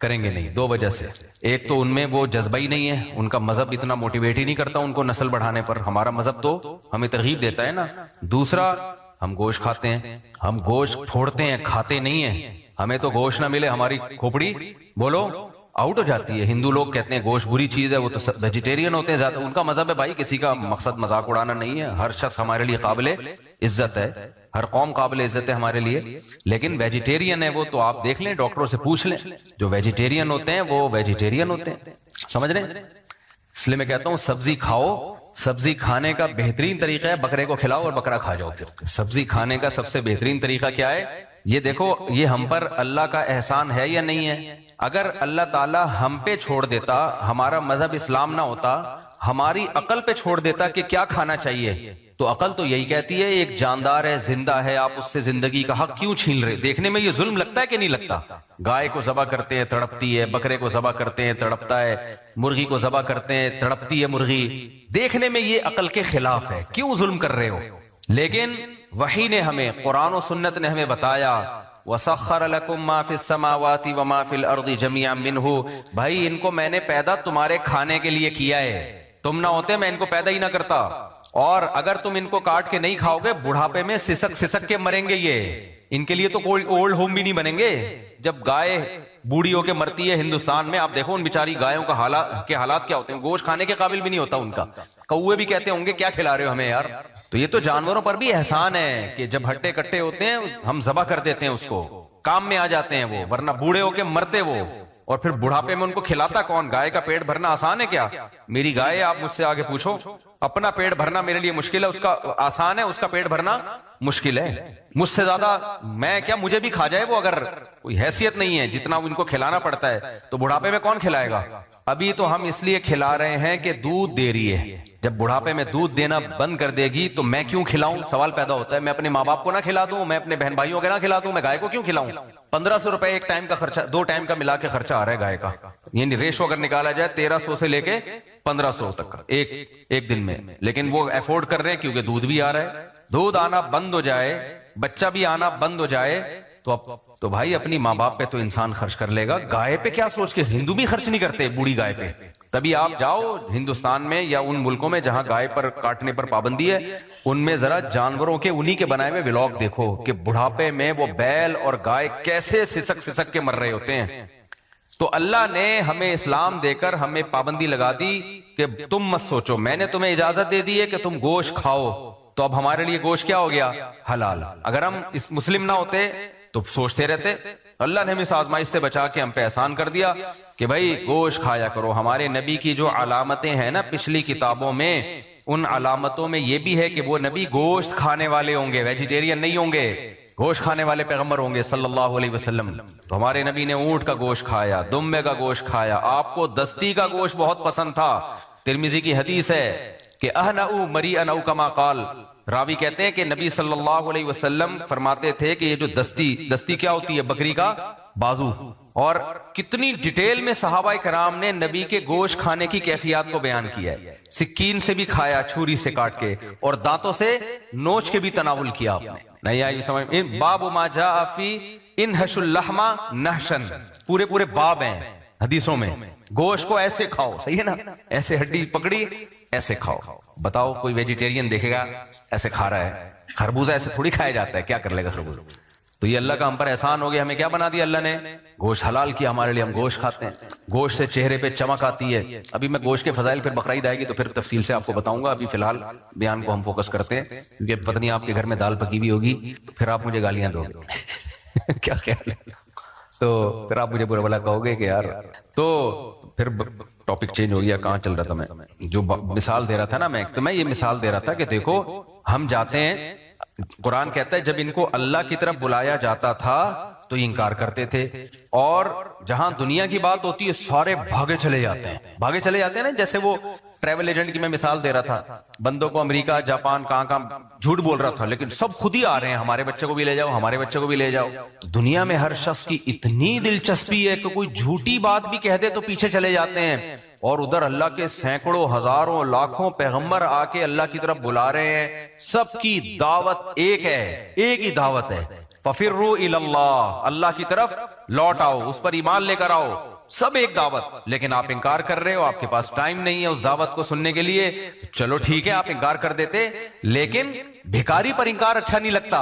کریں گے نہیں. 2 وجہ سے. ایک تو ان میں وہ جذبہ ہی نہیں ہے, ان کا مذہب اتنا موٹیویٹ ہی نہیں کرتا ان کو نسل بڑھانے پر. ہمارا مذہب تو ہمیں ترغیب دیتا ہے نا. دوسرا, ہم گوشت کھاتے ہیں, ہم گوشت پھوڑتے ہیں, کھاتے نہیں ہیں. ہمیں تو گوشت نہ ملے ہماری کھوپڑی بولو آؤٹ ہو جاتی ہے. ہندو لوگ کہتے ہیں گوشت بری چیز ہے, وہ تو ویجیٹیرین ہوتے ہیں زیادہ. ان کا مذہب ہے بھائی, کسی کا مقصد مذاق اڑانا نہیں ہے. ہر شخص ہمارے لیے قابل عزت ہے, ہر قوم قابل عزت ہے ہمارے لیے. لیکن ویجیٹیرین ہے وہ تو آپ دیکھ لیں, ڈاکٹروں سے پوچھ لیں, جو ویجیٹیرین ہوتے ہیں وہ ویجیٹیرین ہوتے ہیں. سمجھ رہے ہیں؟ اس لیے میں کہتا ہوں سبزی کھاؤ. سبزی کھانے کا بہترین طریقہ ہے بکرے کو کھلاؤ اور بکرا کھا جاؤ. سبزی کھانے کا سب سے بہترین طریقہ کیا ہے؟ یہ دیکھو, یہ ہم پر اللہ کا احسان ہے یا نہیں ہے؟ اگر اللہ تعالی ہم پہ چھوڑ دیتا, ہمارا مذہب اسلام نہ ہوتا, ہماری عقل پہ چھوڑ دیتا کہ کیا کھانا چاہیے, تو عقل تو یہی کہتی ہے ایک جاندار ہے, زندہ ہے, آپ اس سے زندگی کا حق کیوں چھین رہے؟ دیکھنے میں یہ ظلم لگتا ہے کہ نہیں لگتا؟ گائے کو ذبح کرتے ہیں تڑپتی ہے, بکرے کو ذبح کرتے ہیں تڑپتا ہے, مرغی کو ذبح کرتے ہیں تڑپتی ہے مرغی. دیکھنے میں یہ عقل کے خلاف ہے, کیوں ظلم کر رہے ہو؟ لیکن وحی نے ہمیں, قرآن و سنت نے ہمیں بتایا وَسَخَّرَ لَكُم مَّا فِي السَّمَاوَاتِ وَمَا فِي الْأَرْضِ جَمِيعًا مِّنْهُ. بھائی ان کو میں نے پیدا تمہارے کھانے کے لیے کیا ہے, تم نہ ہوتے میں ان کو پیدا ہی نہ کرتا. اور اگر تم ان کو کاٹ کے نہیں کھاؤ گے بڑھاپے میں سسک سسک کے مریں گے. یہ ان کے لیے تو کوئی اولڈ ہوم بھی نہیں بنیں گے. جب گائے بوڑھی ہو کے مرتی ہے ہندوستان میں, آپ دیکھو ان بیچاری گایوں کا حالات کیا ہوتے ہیں. گوشت کھانے کے قابل بھی نہیں ہوتا ان کا. کوے بھی کہتے ہوں گے کیا کھلا رہے ہو ہمیں یار. تو یہ تو جانوروں پر بھی احسان ہے کہ جب ہٹے کٹے ہوتے ہیں ہم ذبح کر دیتے ہیں, اس کو کام میں آ جاتے ہیں وہ, ورنہ بوڑھے ہو کے مرتے وہ. اور پھر بڑھاپے میں ان کو کھلاتا کون؟ گائے کا پیٹ بھرنا آسان ہے کیا؟ میری گائے, آپ مجھ سے آگے پوچھو, اپنا پیٹ بھرنا میرے لیے مشکل ہے, اس کا آسان ہے, اس کا پیٹ بھرنا مشکل ہے. مجھ سے زیادہ میں کیا, مجھے بھی کھا جائے وہ, اگر کوئی حیثیت نہیں ہے جتنا ان کو کھلانا پڑتا ہے, تو بڑھاپے میں کون کھلائے گا؟ ابھی تو ہم اس لیے کھلا رہے ہیں کہ دودھ دے رہی ہے, جب بڑھاپے میں دودھ دینا بند کر دے گی تو میں کیوں کھلاؤں؟ سوال پیدا ہوتا ہے. میں اپنے ماں باپ کو نہ کھلا دوں, میں اپنے بہن بھائیوں کو نہ کھلا دوں, میں گائے کو کیوں کھلاؤں؟ 1500 روپے ایک ٹائم کا خرچہ, 2 ٹائم کا ملا کے خرچہ آ رہا ہے گائے کا. یعنی ریشو اگر نکالا جائے 1300 سے لے کے 1500 تک کا ایک دن میں. لیکن وہ افورڈ کر رہے ہیں کیونکہ دودھ بھی آ رہا ہے. دودھ آنا بند ہو جائے, بچہ بھی آنا بند ہو جائے تو بھائی اپنی ماں باپ پہ تو انسان خرچ کر لے گا. گائے پہ کیا سوچ کے, ہندو بھی خرچ نہیں کرتے بوڑھی گائے پہ. تبھی آپ جاؤ ہندوستان میں یا ان ملکوں میں جہاں گائے پر کاٹنے پر پابندی ہے, ان میں ذرا جانوروں کے انہی کے بنائے ہوئے ولاگ دیکھو کہ بڑھاپے میں وہ بیل اور گائے کیسے سسک سسک کے مر رہے ہوتے ہیں. تو اللہ نے ہمیں اسلام دے کر ہمیں پابندی لگا دی کہ تم مت سوچو, میں نے تمہیں اجازت دے دی ہے کہ تم گوشت کھاؤ, تو اب ہمارے لیے گوشت کیا ہو گیا؟ حلال. اگر ہم اس مسلم نہ ہوتے تو سوچتے رہتے. اللہ نے ہمیں اس آزمائش سے بچا کے ہم پہ احسان کر دیا کہ بھائی گوشت کھایا کرو. ہمارے نبی کی جو علامتیں ہیں نا پچھلی کتابوں میں, ان علامتوں میں یہ بھی ہے کہ وہ نبی گوشت کھانے والے ہوں گے, ویجیٹیرین نہیں ہوں گے, گوشت کھانے والے پیغمبر ہوں گے صلی اللہ علیہ وسلم. تو ہمارے نبی نے اونٹ کا گوشت کھایا, دمبے کا گوشت کھایا. آپ کو دستی کا گوشت بہت پسند تھا. ترمذی کی حدیث ہے کہ اہنؤ مریئن او کما قال, راوی کہتے ہیں کہ نبی صلی اللہ علیہ وسلم فرماتے تھے کہ یہ جو دستی کیا ہوتی ہے؟ بکری کا بازو. اور کتنی ڈیٹیل میں صحابہ کرام نے نبی کے گوشت کھانے کی کیفیات کو بیان کیا ہے. سکین سے بھی کھایا, چھری سے کاٹ کے, اور دانتوں سے نوچ کے بھی تناول کیا. آپ نے نہیں آئی سمجھ؟ باب ما جاء فی انحش اللحم نحشن, پورے باب ہیں حدیثوں میں. گوشت کو ایسے کھاؤ, صحیح ہے نا, ایسے ہڈی پکڑی ایسے کھاؤ. بتاؤ کوئی ویجیٹیرین دیکھے گا ایسے کھا رہا ہے؟ خربوزہ ایسے تھوڑی کھایا جاتا ہے, کیا کر لے گا خربوزہ؟ تو یہ اللہ کا ہم پر احسان ہو گیا. ہمیں کیا بنا دیا اللہ نے؟ گوشت حلال کیا ہمارے لیے, ہم گوشت کھاتے ہیں. گوشت سے چہرے پہ چمک آتی ہے. ابھی میں گوشت کے فضائل پھر بقرعید آئے گی تو پھر تفصیل سے آپ کو بتاؤں گا. ابھی فی الحال بیان کو ہم فوکس کرتے ہیں کیونکہ پتہ نہیں آپ کے گھر میں دال پکی بھی ہوگی تو پھر آپ مجھے گالیاں دو گے کیا خیال ہے؟ تو پھر آپ مجھے برا بھلا کہو گے کہ یار. تو پھر ٹاپک چینج ہو گیا, کہاں چل رہا تھا میں, جو مثال دے رہا تھا نا میں یہ مثال دے رہا تھا کہ دیکھو ہم جاتے ہیں, قرآن کہتا ہے جب ان کو اللہ کی طرف بلایا جاتا تھا تو یہ انکار کرتے تھے, اور جہاں دنیا کی بات ہوتی ہے سارے بھاگے چلے جاتے ہیں نا, جیسے وہ ٹریول ایجنٹ کی میں مثال دے رہا تھا, بندوں کو امریکہ جاپان کہاں جھوٹ بول رہا تھا, لیکن سب خود ہی آ رہے ہیں, ہمارے بچے کو بھی لے جاؤ, ہمارے بچے کو بھی لے جاؤ. تو دنیا میں ہر شخص کی اتنی دلچسپی ہے کہ کوئی جھوٹی بات بھی کہہ دے تو پیچھے چلے جاتے ہیں, اور ادھر اللہ کے سینکڑوں ہزاروں لاکھوں پیغمبر آ کے اللہ کی طرف بلا رہے ہیں, سب کی دعوت ایک ہے, ایک ہی دعوت ہے, ففروا الی اللہ, اللہ کی طرف لوٹ آؤ, اس پر ایمان لے کر آؤ, سب ایک دعوت. لیکن آپ انکار کر رہے ہو, آپ کے پاس ٹائم نہیں ہے اس دعوت کو سننے کے لیے. چلو ٹھیک ہے آپ انکار کر دیتے, لیکن بھکاری پر انکار اچھا نہیں لگتا,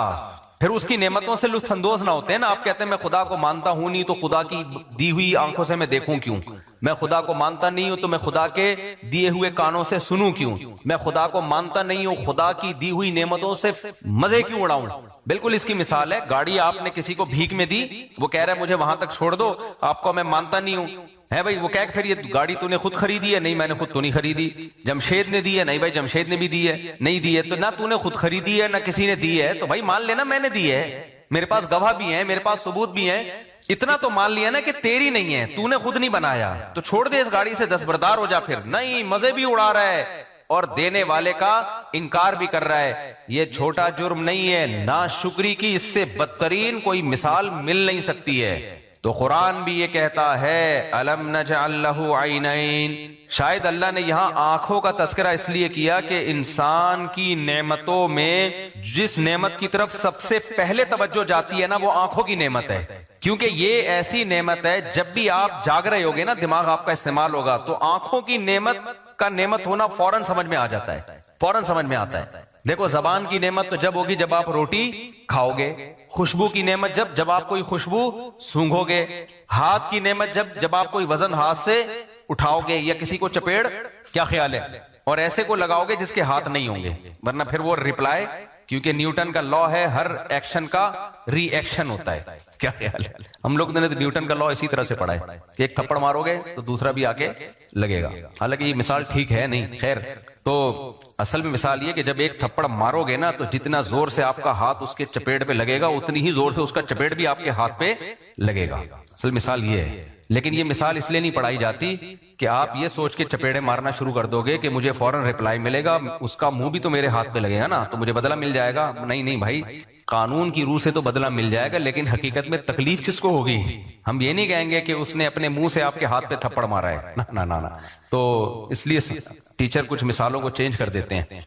پھر اس کی نعمتوں سے لطف اندوز نہ ہوتے ہیں نا. آپ کہتے ہیں میں خدا کو مانتا ہوں نہیں تو خدا کی دی ہوئی آنکھوں سے میں دیکھوں کیوں, میں خدا کو مانتا نہیں ہوں تو میں خدا کے دیے ہوئے کانوں سے سنوں کیوں, میں خدا کو مانتا نہیں ہوں خدا کی دی ہوئی نعمتوں سے مزے کیوں اڑاؤں. بالکل اس کی مثال ہے, گاڑی آپ نے کسی کو بھیک میں دی, وہ کہہ رہا ہے مجھے وہاں تک چھوڑ دو, آپ کو میں مانتا نہیں ہوں ہے بھائی, وہ کہہ پھر یہ گاڑی تو نے خود خریدی ہے, نہیں میں نے خود تو نہیں خریدی. جمشید نے دی ہے, نہیں بھائی جمشید نے بھی دی ہے, نہیں دی ہے, تو نہ تو نے خود خریدی ہے نہ کسی نے دی ہے, تو بھائی مان لینا میں نے دی ہے, میرے پاس گواہ بھی ہیں, میرے پاس ثبوت بھی ہیں, اتنا تو مان لیا نا کہ تیری نہیں ہے, تو نے خود نہیں بنایا, تو چھوڑ دے اس گاڑی سے, دستبردار ہو جا. پھر نہیں, مزے بھی اڑا رہا ہے اور دینے والے کا انکار بھی کر رہا ہے. یہ چھوٹا جرم نہیں ہے, ناشکری کی اس سے بدترین کوئی مثال مل نہیں سکتی ہے. تو قرآن بھی یہ کہتا ہے الم نجعل لہ عینین, شاید اللہ نے یہاں آنکھوں کا تذکرہ اس لیے کیا کہ انسان کی نعمتوں میں جس نعمت کی طرف سب سے پہلے توجہ جاتی ہے نا وہ آنکھوں کی نعمت ہے, کیونکہ یہ ایسی نعمت ہے جب بھی آپ جاگ رہے ہوگے نا, دماغ آپ کا استعمال ہوگا, تو آنکھوں کی نعمت کا نعمت ہونا فوراً سمجھ میں آ جاتا ہے, فوراً سمجھ میں آتا ہے. دیکھو زبان کی نعمت تو جب ہوگی جب آپ روٹی کھاؤ گے, خوشبو کی نعمت جب آپ کوئی خوشبو سونگھو گے, ہاتھ کی نعمت جب آپ کوئی وزن ہاتھ سے اٹھاؤ گے یا کسی کو چپیڑ, کیا خیال ہے, اور ایسے کو لگاؤ گے جس کے ہاتھ نہیں ہوں گے, ورنہ پھر وہ ریپلائی, کیونکہ نیوٹن کا لا ہے ہر ایکشن کا ری ایکشن ہوتا ہے. کیا خیال ہے, ہم لوگ نے نیوٹن کا لا اسی طرح سے پڑھا ہے کہ ایک تھپڑ مارو گے تو دوسرا بھی آ کے لگے گا. حالانکہ یہ مثال ٹھیک ہے نہیں, خیر. تو اصل میں مثال یہ کہ جب ایک تھپڑ مارو گے نا تو جتنا زور سے آپ کا ہاتھ اس کے چپیٹ پہ لگے گا اتنی ہی زور سے اس کا چپیٹ بھی آپ کے ہاتھ پہ لگے گا. اصل مثال یہ ہے. لیکن یہ مثال اس لیے نہیں پڑھائی جاتی کہ آپ یہ سوچ کے چپیڑے مارنا شروع کر دو گے کہ مجھے فوراً ریپلائی ملے گا, اس کا منہ بھی تو میرے ہاتھ پہ لگے گا نا تو مجھے بدلہ مل جائے گا. نہیں بھائی, قانون کی روح سے تو بدلہ مل جائے گا, لیکن حقیقت میں تکلیف کس کو ہوگی. ہم یہ نہیں کہیں گے کہ اس نے اپنے منہ سے آپ کے ہاتھ پہ تھپڑ مارا ہے, نہ. تو اس لیے ٹیچر کچھ مثالوں کو چینج کر دیتے ہیں.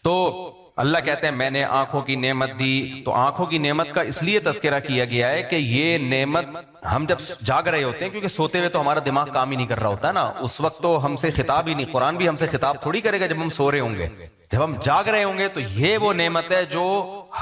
تو اللہ کہتے ہیں میں نے آنکھوں کی نعمت دی, تو آنکھوں کی نعمت کا اس لیے تذکرہ کیا گیا ہے کہ یہ نعمت ہم جب جاگ رہے ہوتے ہیں, کیونکہ سوتے ہوئے تو ہمارا دماغ کام ہی نہیں کر رہا ہوتا نا, اس وقت تو ہم سے خطاب ہی نہیں, قرآن بھی ہم سے خطاب تھوڑی کرے گا جب ہم سو رہے ہوں گے. جب ہم جاگ رہے ہوں گے تو یہ وہ نعمت ہے جو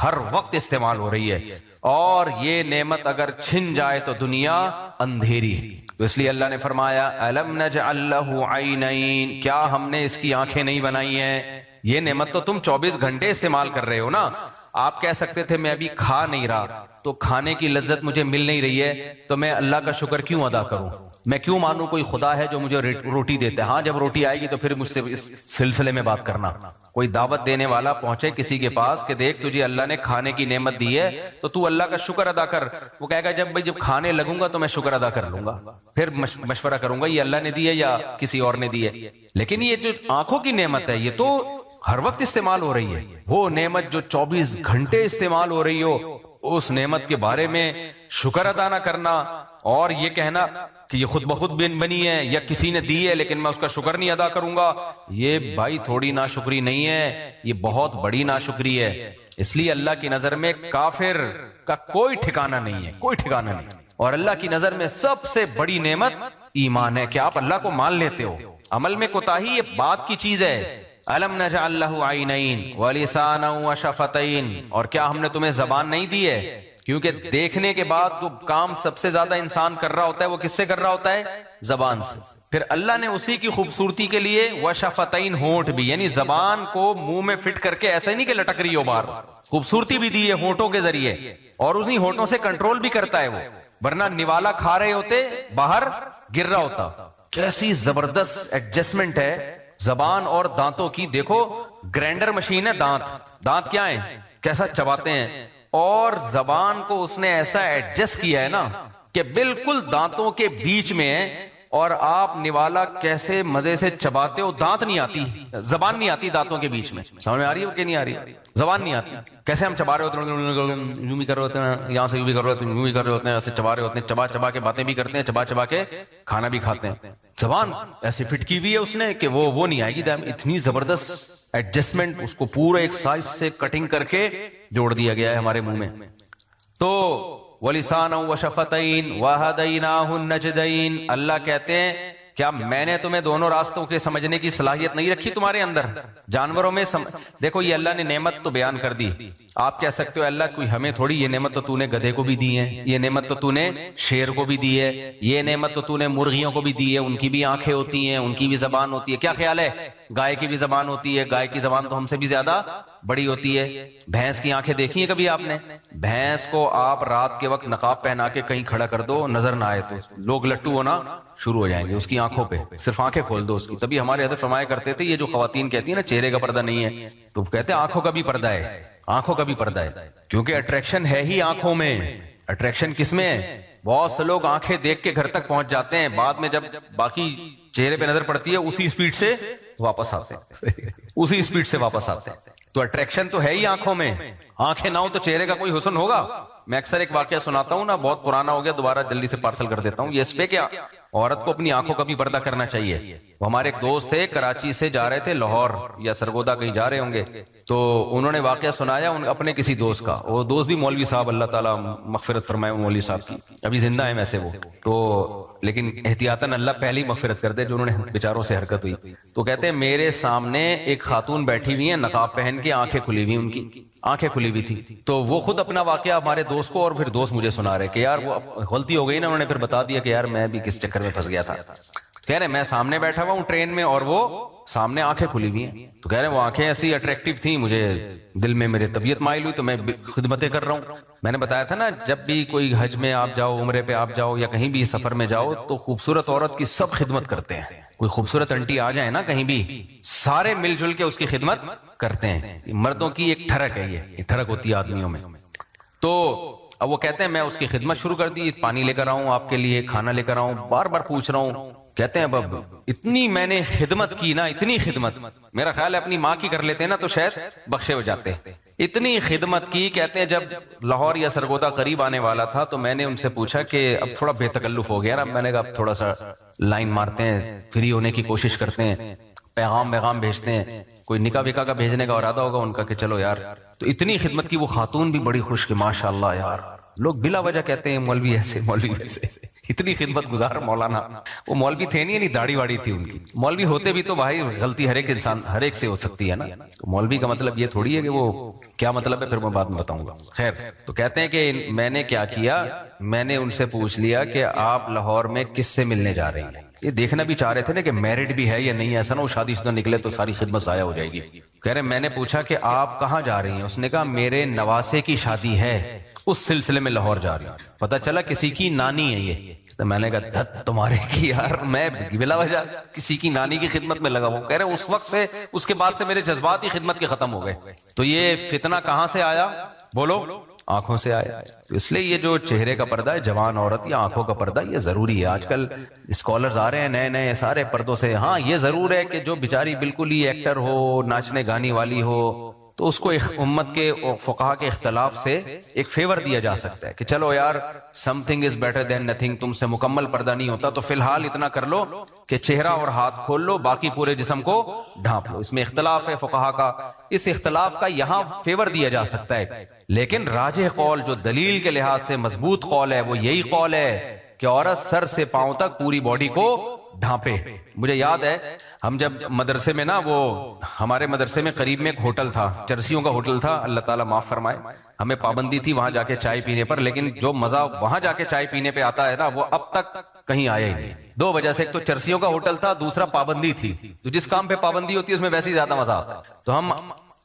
ہر وقت استعمال ہو رہی ہے, اور یہ نعمت اگر چھن جائے تو دنیا اندھیری. تو اس لیے اللہ نے فرمایا الم نجعل لہ عینین, کیا ہم نے اس کی آنکھیں نہیں بنائی ہیں. یہ نعمت تو تم 24 گھنٹے استعمال کر رہے ہو نا. آپ کہہ سکتے تھے میں ابھی کھا نہیں رہا, تو کھانے کی لذت مجھے مل نہیں رہی ہے تو میں اللہ کا شکر کیوں ادا کروں, میں کیوں مانوں کوئی خدا ہے جو مجھے روٹی دیتا ہے. ہاں جب روٹی آئے گی تو پھر مجھ سے اس سلسلے میں بات کرنا. کوئی دعوت دینے والا پہنچے کسی کے پاس کہ دیکھ تجھے اللہ نے کھانے کی نعمت دی ہے تو تو اللہ کا شکر ادا کر, وہ کہے گا جب کھانے لگوں گا تو میں شکر ادا کر لوں گا, پھر مشورہ کروں گا یہ اللہ نے دی ہے یا کسی اور نے دی ہے. لیکن یہ جو آنکھوں کی نعمت ہے یہ تو ہر وقت استعمال ہو رہی ہے. وہ نعمت جو 24 گھنٹے استعمال ہو رہی ہو, اس نعمت کے بارے میں شکر ادا نہ کرنا اور یہ کہنا کہ یہ خود بخود بنی ہے یا کسی نے دی ہے لیکن میں اس کا شکر نہیں ادا کروں گا, یہ بھائی تھوڑی ناشکری نہیں ہے, یہ بہت بڑی ناشکری ہے. اس لیے اللہ کی نظر میں کافر کا کوئی ٹھکانہ نہیں ہے, کوئی ٹھکانہ نہیں. اور اللہ کی نظر میں سب سے بڑی نعمت ایمان ہے کہ آپ اللہ کو مان لیتے ہو. عمل میں کوتاہی یہ بات کی چیز ہے. الم نجعل لہ عینین ولسانا وشفتین, اور کیا ہم نے تمہیں زبان نہیں دی ہے, کیونکہ دیکھنے کے بعد جو کام سب سے زیادہ انسان کر رہا ہوتا ہے وہ کس سے کر رہا ہوتا ہے, زبان سے. پھر اللہ نے اسی کی خوبصورتی کے لیے وشفتین, ہونٹ بھی, یعنی زبان کو منہ میں فٹ کر کے ایسا نہیں کہ لٹک رہی ہو باہر, خوبصورتی بھی دی ہے ہونٹوں کے ذریعے, اور اسی ہونٹوں سے کنٹرول بھی کرتا ہے وہ, ورنہ نوالا کھا رہے ہوتے باہر گر رہا ہوتا. کیسی زبردست ایڈجسٹمنٹ ہے زبان اور دانتوں کی. دیکھو گرینڈر مشین ہے دانت کیا ہیں, کیسا چباتے ہیں, اور زبان کو اس نے ایسا ایڈجسٹ کیا ہے نا کہ بالکل دانتوں کے بیچ میں ہے, اور آپ نوالا کیسے مزے سے چباتے ہو, دانت نہیں آتی, زبان نہیں آتی دانتوں کے بیچ میں. سمجھ میں آ رہی ہے کہ نہیں آ رہی؟ زبان نہیں آتی. کیسے ہم چبا رہے ہوتے ہیں, یوں بھی کر رہے ہوتے ہیں, یہاں سے یوں بھی کر رہے ہوتے ہیں, یوں بھی کر رہے ہوتے ہیں, ایسے چبا رہے ہوتے ہیں, چبا کے باتیں بھی کرتے ہیں, چبا کے کھانا بھی کھاتے ہیں. زبان ایسی فٹ کی ہوئی ہے اس نے کہ وہ نہیں آئے گی. اتنی زبردست ایڈجسٹمنٹ, اس کو پورا ایک سائز سے کٹنگ کر کے جوڑ دیا گیا ہے ہمارے منہ میں. تو وَلِسَانًا وَشَفَتَيْن وَهَدَيْنَاهُ النَّجْدَيْن, اللہ کہتے ہیں کیا میں نے تمہیں دونوں راستوں کے سمجھنے کی صلاحیت نہیں رکھی تمہارے اندر؟ جانوروں میں دیکھو یہ اللہ نے نعمت تو بیان کر دی. آپ کہہ سکتے ہو اللہ کوئی ہمیں تھوڑی, یہ نعمت تو تو نے گدھے کو بھی دی ہے, یہ نعمت تو تو نے شیر کو بھی دی ہے, یہ نعمت تو تو نے مرغیوں کو بھی دی ہے, ان کی بھی آنکھیں ہوتی ہیں, ان کی بھی زبان ہوتی ہے. کیا خیال ہے گائے کی بھی زبان ہوتی ہے, گائے کی زبان تو ہم سے بھی زیادہ بڑی ہوتی ہے. بھینس کی آنکھیں دیکھی ہیں کبھی آپ نے؟ بھینس کو آپ رات کے وقت نقاب پہنا کے کہیں کھڑا کر دو, نظر نہ آئے تو لوگ لٹو ہونا شروع ہو جائیں گے اس کی آنکھوں پہ. صرف آنکھیں کھول دو اس کی. تبھی ہمارے حضرت فرمایا کرتے تھے یہ جو خواتین کہتی ہیں نا چہرے کا پردہ نہیں ہے, تو کہتے ہیں آنکھوں کا بھی پردہ ہے, آنکھوں کا بھی پردہ ہے, کیونکہ اٹریکشن ہے ہی آنکھوں میں. اٹریکشن کس میں ہے؟ بہت سے لوگ آنکھیں دیکھ کے گھر تک پہنچ جاتے ہیں, بعد میں جب باقی چہرے پہ نظر پڑتی ہے اسی اسپیڈ سے واپس آتے ہیں, اسی اسپیڈ سے واپس آتے ہیں. تو اٹریکشن تو ہے ہی آنکھوں میں. آنکھیں نہ ہو تو چہرے کا کوئی حسن ہوگا؟ میں اکثر ایک واقعہ سناتا ہوں نا, بہت پرانا ہو گیا, دوبارہ جلدی سے پارسل کر دیتا ہوں. یہ اس پہ کیا عورت کو اپنی آنکھوں کا بھی پردہ کرنا چاہیے. وہ ہمارے ایک دوست تھے کراچی سے جا رہے تھے لاہور یا سرگودا کہیں جا رہے ہوں گے, تو انہوں نے واقعہ سنایا اپنے کسی دوست کا. وہ دوست بھی مولوی صاحب, اللہ تعالیٰ مغفرت فرمائے مولوی صاحب کی, ابھی زندہ ہیں ویسے وہ تو, لیکن احتیاطاً اللہ پہلے ہی مغفرت کر دے جو انہوں نے بیچاروں سے حرکت ہوئی. تو کہتے ہیں میرے سامنے ایک خاتون بیٹھی ہوئی ہیں نقاب پہن کے, آنکھیں کھلی ہوئی, ان کی آنکھیں کھلی ہوئی تھی. تو وہ خود اپنا واقعہ ہمارے دوست کو, اور پھر دوست مجھے سنا رہے کہ یار وہ غلطی ہو گئی نا, انہوں نے پھر بتا دیا کہ یار میں بھی کس چکر میں پھنس گیا تھا. کہہ رہے میں سامنے بیٹھا ہوا ہوں ٹرین میں اور وہ سامنے آنکھیں کھلی ہوئی ہیں. تو کہہ رہے وہ آنکھیں ایسی اٹریکٹیو تھیں, مجھے دل میں میرے طبیعت مائل ہوئی, تو میں خدمتیں کر رہا ہوں. میں نے بتایا تھا نا جب بھی کوئی حج میں آپ جاؤ, عمرے پہ آپ جاؤ, یا کہیں بھی سفر میں جاؤ, تو خوبصورت عورت کی سب خدمت کرتے ہیں. کوئی خوبصورت انٹی آ جائے نا کہیں بھی, سارے مل جل کے اس کی خدمت کرتے ہیں. مردوں کی ایک ٹھڑک ہے, یہ ٹھڑک ہوتی ہے آدمیوں میں. تو اب وہ کہتے ہیں میں اس کی خدمت شروع کر دی, پانی لے کر آؤں آپ کے لیے, کھانا لے کر آؤں, بار بار پوچھ رہا ہوں. کہتے ہیں اب اتنی میں نے خدمت کی نا, اتنی خدمت, میرا خیال ہے اپنی ماں کی کر لیتے نا تو شاید بخشے ہو جاتے. اتنی خدمت کی. کہتے ہیں جب لاہور یا سرگودا قریب آنے والا تھا تو میں نے ان سے پوچھا کہ اب تھوڑا بے تکلف ہو گیا نا, میں نے کہا اب تھوڑا سا لائن مارتے ہیں, فری ہونے کی کوشش کرتے ہیں, پیغام بھیجتے ہیں. کوئی نکاح وکاح کا بھیجنے کا ارادہ ہوگا ان کا کہ چلو یار. تو اتنی خدمت کی. وہ خاتون بھی بڑی خوش کہ ماشاء اللہ یار, لوگ بلا وجہ کہتے ہیں مولوی ایسے مولوی ویسے, اتنی خدمت گزار مولانا. وہ مولوی تھے نہیں, داڑھی واڑی تھی ان کی. مولوی ہوتے بھی تو بھائی غلطی ہر ایک انسان, ہر ایک سے ہو سکتی ہے نا. مولوی کا مطلب یہ تھوڑی ہے کہ وہ کیا مطلب ہے, پھر میں بعد میں بتاؤں گا. خیر, تو کہتے ہیں کہ میں نے کیا کیا, میں نے ان سے پوچھ لیا کہ آپ لاہور میں کس سے ملنے جا رہی ہیں. یہ دیکھنا بھی چاہ رہے تھے نا کہ میرڈ بھی ہے یا نہیں, ایسا نہ وہ شادی شدہ نکلے تو ساری خدمت ضائع ہو جائے گی. کہہ رہے میں نے پوچھا کہ آپ کہاں جا رہی ہیں. اس نے کہا میرے نواسے کی شادی ہے, اس سلسلے میں لاہور جا رہی ہوں. پتا چلا کسی کی نانی ہے یہ. تو میں نے کہا دھت تمہارے کی یار, میں بلا وجہ کسی کی نانی کی خدمت میں لگا ہوں. کہہ رہے اس وقت سے, اس کے بعد سے میرے جذبات ہی خدمت کے ختم ہو گئے. تو یہ فتنہ کہاں سے آیا بولو؟ آنکھوں سے آیا. تو اس لیے یہ جو چہرے کا پردہ ہے, جوان عورت یا آنکھوں کا پردہ, یہ ضروری ہے. آج کل اسکالرز آ رہے ہیں نئے نئے سارے پردوں سے. ہاں یہ ضرور ہے کہ جو بیچاری بالکل ہی ایکٹر ہو, ناچنے گانے والی ہو, تو اس کو ایک امت کے فقہا کے اختلاف سے ایک فیور دیا جا سکتا ہے کہ چلو یار some thing is better than nothing. تم سے مکمل پردہ نہیں ہوتا تو فی الحال اتنا کر لو کہ چہرہ اور ہاتھ کھول لو, باقی پورے جسم کو ڈھانپ لو. اس میں اختلاف ہے فقہا کا, اس اختلاف کا یہاں فیور دیا جا سکتا ہے. لیکن راجح قول جو دلیل کے لحاظ سے مضبوط قول ہے وہ یہی قول ہے کہ عورت سر سے پاؤں تک پوری باڈی کو ڈھانپے. مجھے یاد ہے ہم جب مدرسے میں نا, وہ ہمارے مدرسے میں قریب میں ایک ہوٹل تھا, چرسیوں کا ہوٹل تھا, اللہ تعالیٰ معاف فرمائے. ہمیں پابندی تھی وہاں جا کے چائے پینے پر, لیکن جو مزہ وہاں جا کے چائے پینے پہ آتا ہے نا وہ اب تک کہیں آیا ہی نہیں. دو وجہ سے, ایک تو چرسیوں کا ہوٹل تھا, دوسرا پابندی تھی. تو جس کام پہ پابندی ہوتی ہے اس میں ویسے ہی زیادہ مزہ آتا ہے. تو ہم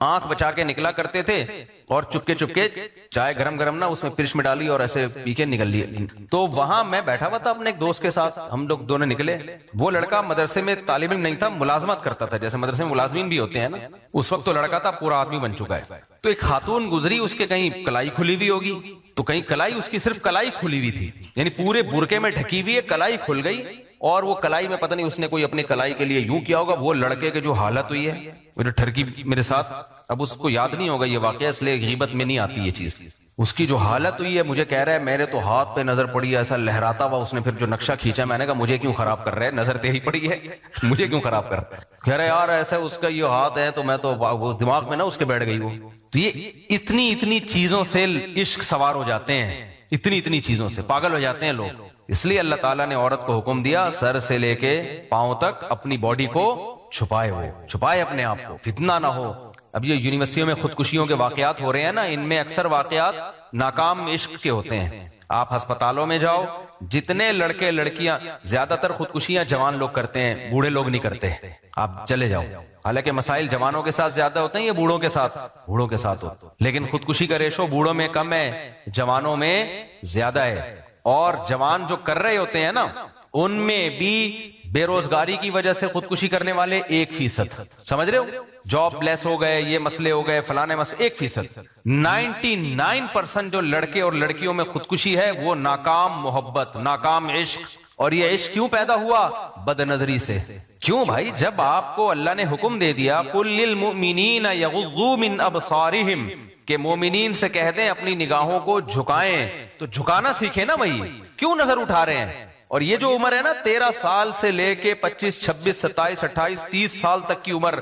آنکھ بچا کے نکلا کرتے تھے اور چپکے چپکے چائے گرم گرم نا اس میں پرش میں ڈالی اور ایسے پی کے نکل لیے. تو وہاں میں بیٹھا ہوا تھا اپنے ایک دوست کے ساتھ, ہم لوگ دونوں نکلے. وہ لڑکا مدرسے میں طالب علم نہیں تھا, ملازمت کرتا تھا, جیسے مدرسے میں ملازمین بھی ہوتے ہیں نا, اس وقت تو لڑکا تھا, پورا آدمی بن چکا ہے. تو ایک خاتون گزری, اس کے کہیں کلائی کھلی ہوئی ہوگی, تو کہیں کلائی اس کی صرف کلائی کھلی ہوئی تھی, یعنی پورے برقعے میں ڈھکی ہوئی ہے, کلائی کھل گئی, اور وہ کلائی میں پتہ نہیں اس نے کوئی اپنے کلائی کے لیے یوں کیا ہوگا. وہ لڑکے کے جو حالت ہوئی ہے, وہ جو ٹھرکی میرے ساتھ, اب اس کو یاد نہیں ہوگا یہ واقعہ, اس لیے غیبت میں نہیں آتی یہ چیز. اس کی جو حالت ہوئی ہے, مجھے کہہ رہا ہے میرے تو ہاتھ پہ نظر پڑی ہے, ایسا لہراتا ہوا. اس نے پھر جو نقشہ کھینچا, میں نے کہا مجھے کیوں خراب کر رہا ہے, نظر تیری پڑی ہے, مجھے کیوں خراب کر رہا ہے. کہہ رہا ہے یار ایسا اس کا یہ ہاتھ ہے, تو میں تو وہ دماغ میں نا اس کے بیٹھ گئی. وہ تو یہ اتنی چیزوں سے عشق سوار ہو جاتے ہیں, اتنی چیزوں سے پاگل ہو جاتے ہیں لوگ. اس لیے اللہ تعالیٰ نے عورت کو حکم دیا, سر سے لے کے پاؤں تک اپنی باڈی کو چھپائے اپنے آپ کو, فتنہ نہ ہو. اب یہ یونیورسٹیوں میں خودکشیوں کے واقعات ہو رہے ہیں نا, ان میں اکثر واقعات ناکام عشق کے ہوتے ہیں. آپ ہسپتالوں میں جاؤ, جتنے لڑکے لڑکیاں, زیادہ تر خودکشیاں جوان لوگ کرتے ہیں, بوڑھے لوگ نہیں کرتے. آپ چلے جاؤ, حالانکہ مسائل جوانوں کے ساتھ زیادہ ہوتے ہیں, یہ بوڑھوں کے ساتھ ہو, لیکن خودکشی کا ریشو بوڑھوں میں کم ہے, جوانوں میں زیادہ ہے. اور جوان جو کر رہے ہوتے ہیں نا, ان میں بھی بے روزگاری کی وجہ سے خودکشی کرنے والے 1%, سمجھ رہے ہو, جاب لیس ہو گئے, یہ مسئلے ہو گئے, فلانے مسئلے, 1%. 99% جو لڑکے اور لڑکیوں میں خودکشی ہے وہ ناکام محبت, ناکام عشق. اور یہ عشق کیوں پیدا ہوا؟ بد نظری سے. کیوں بھائی, جب آپ کو اللہ نے حکم دے دیا قُل لِّلْمُؤْمِنِينَ يَغُضُّوا مِنْ أَبْصَارِهِمْ, کہ مومنین سے کہہ دیں اپنی نگاہوں کو جھکائیں, تو جھکانا سیکھیں نا بھائی, کیوں نظر اٹھا رہے ہیں؟ اور یہ جو عمر ہے نا 13 سال سے لے کے 25, 26, 27, 28, 30 سال تک کی عمر,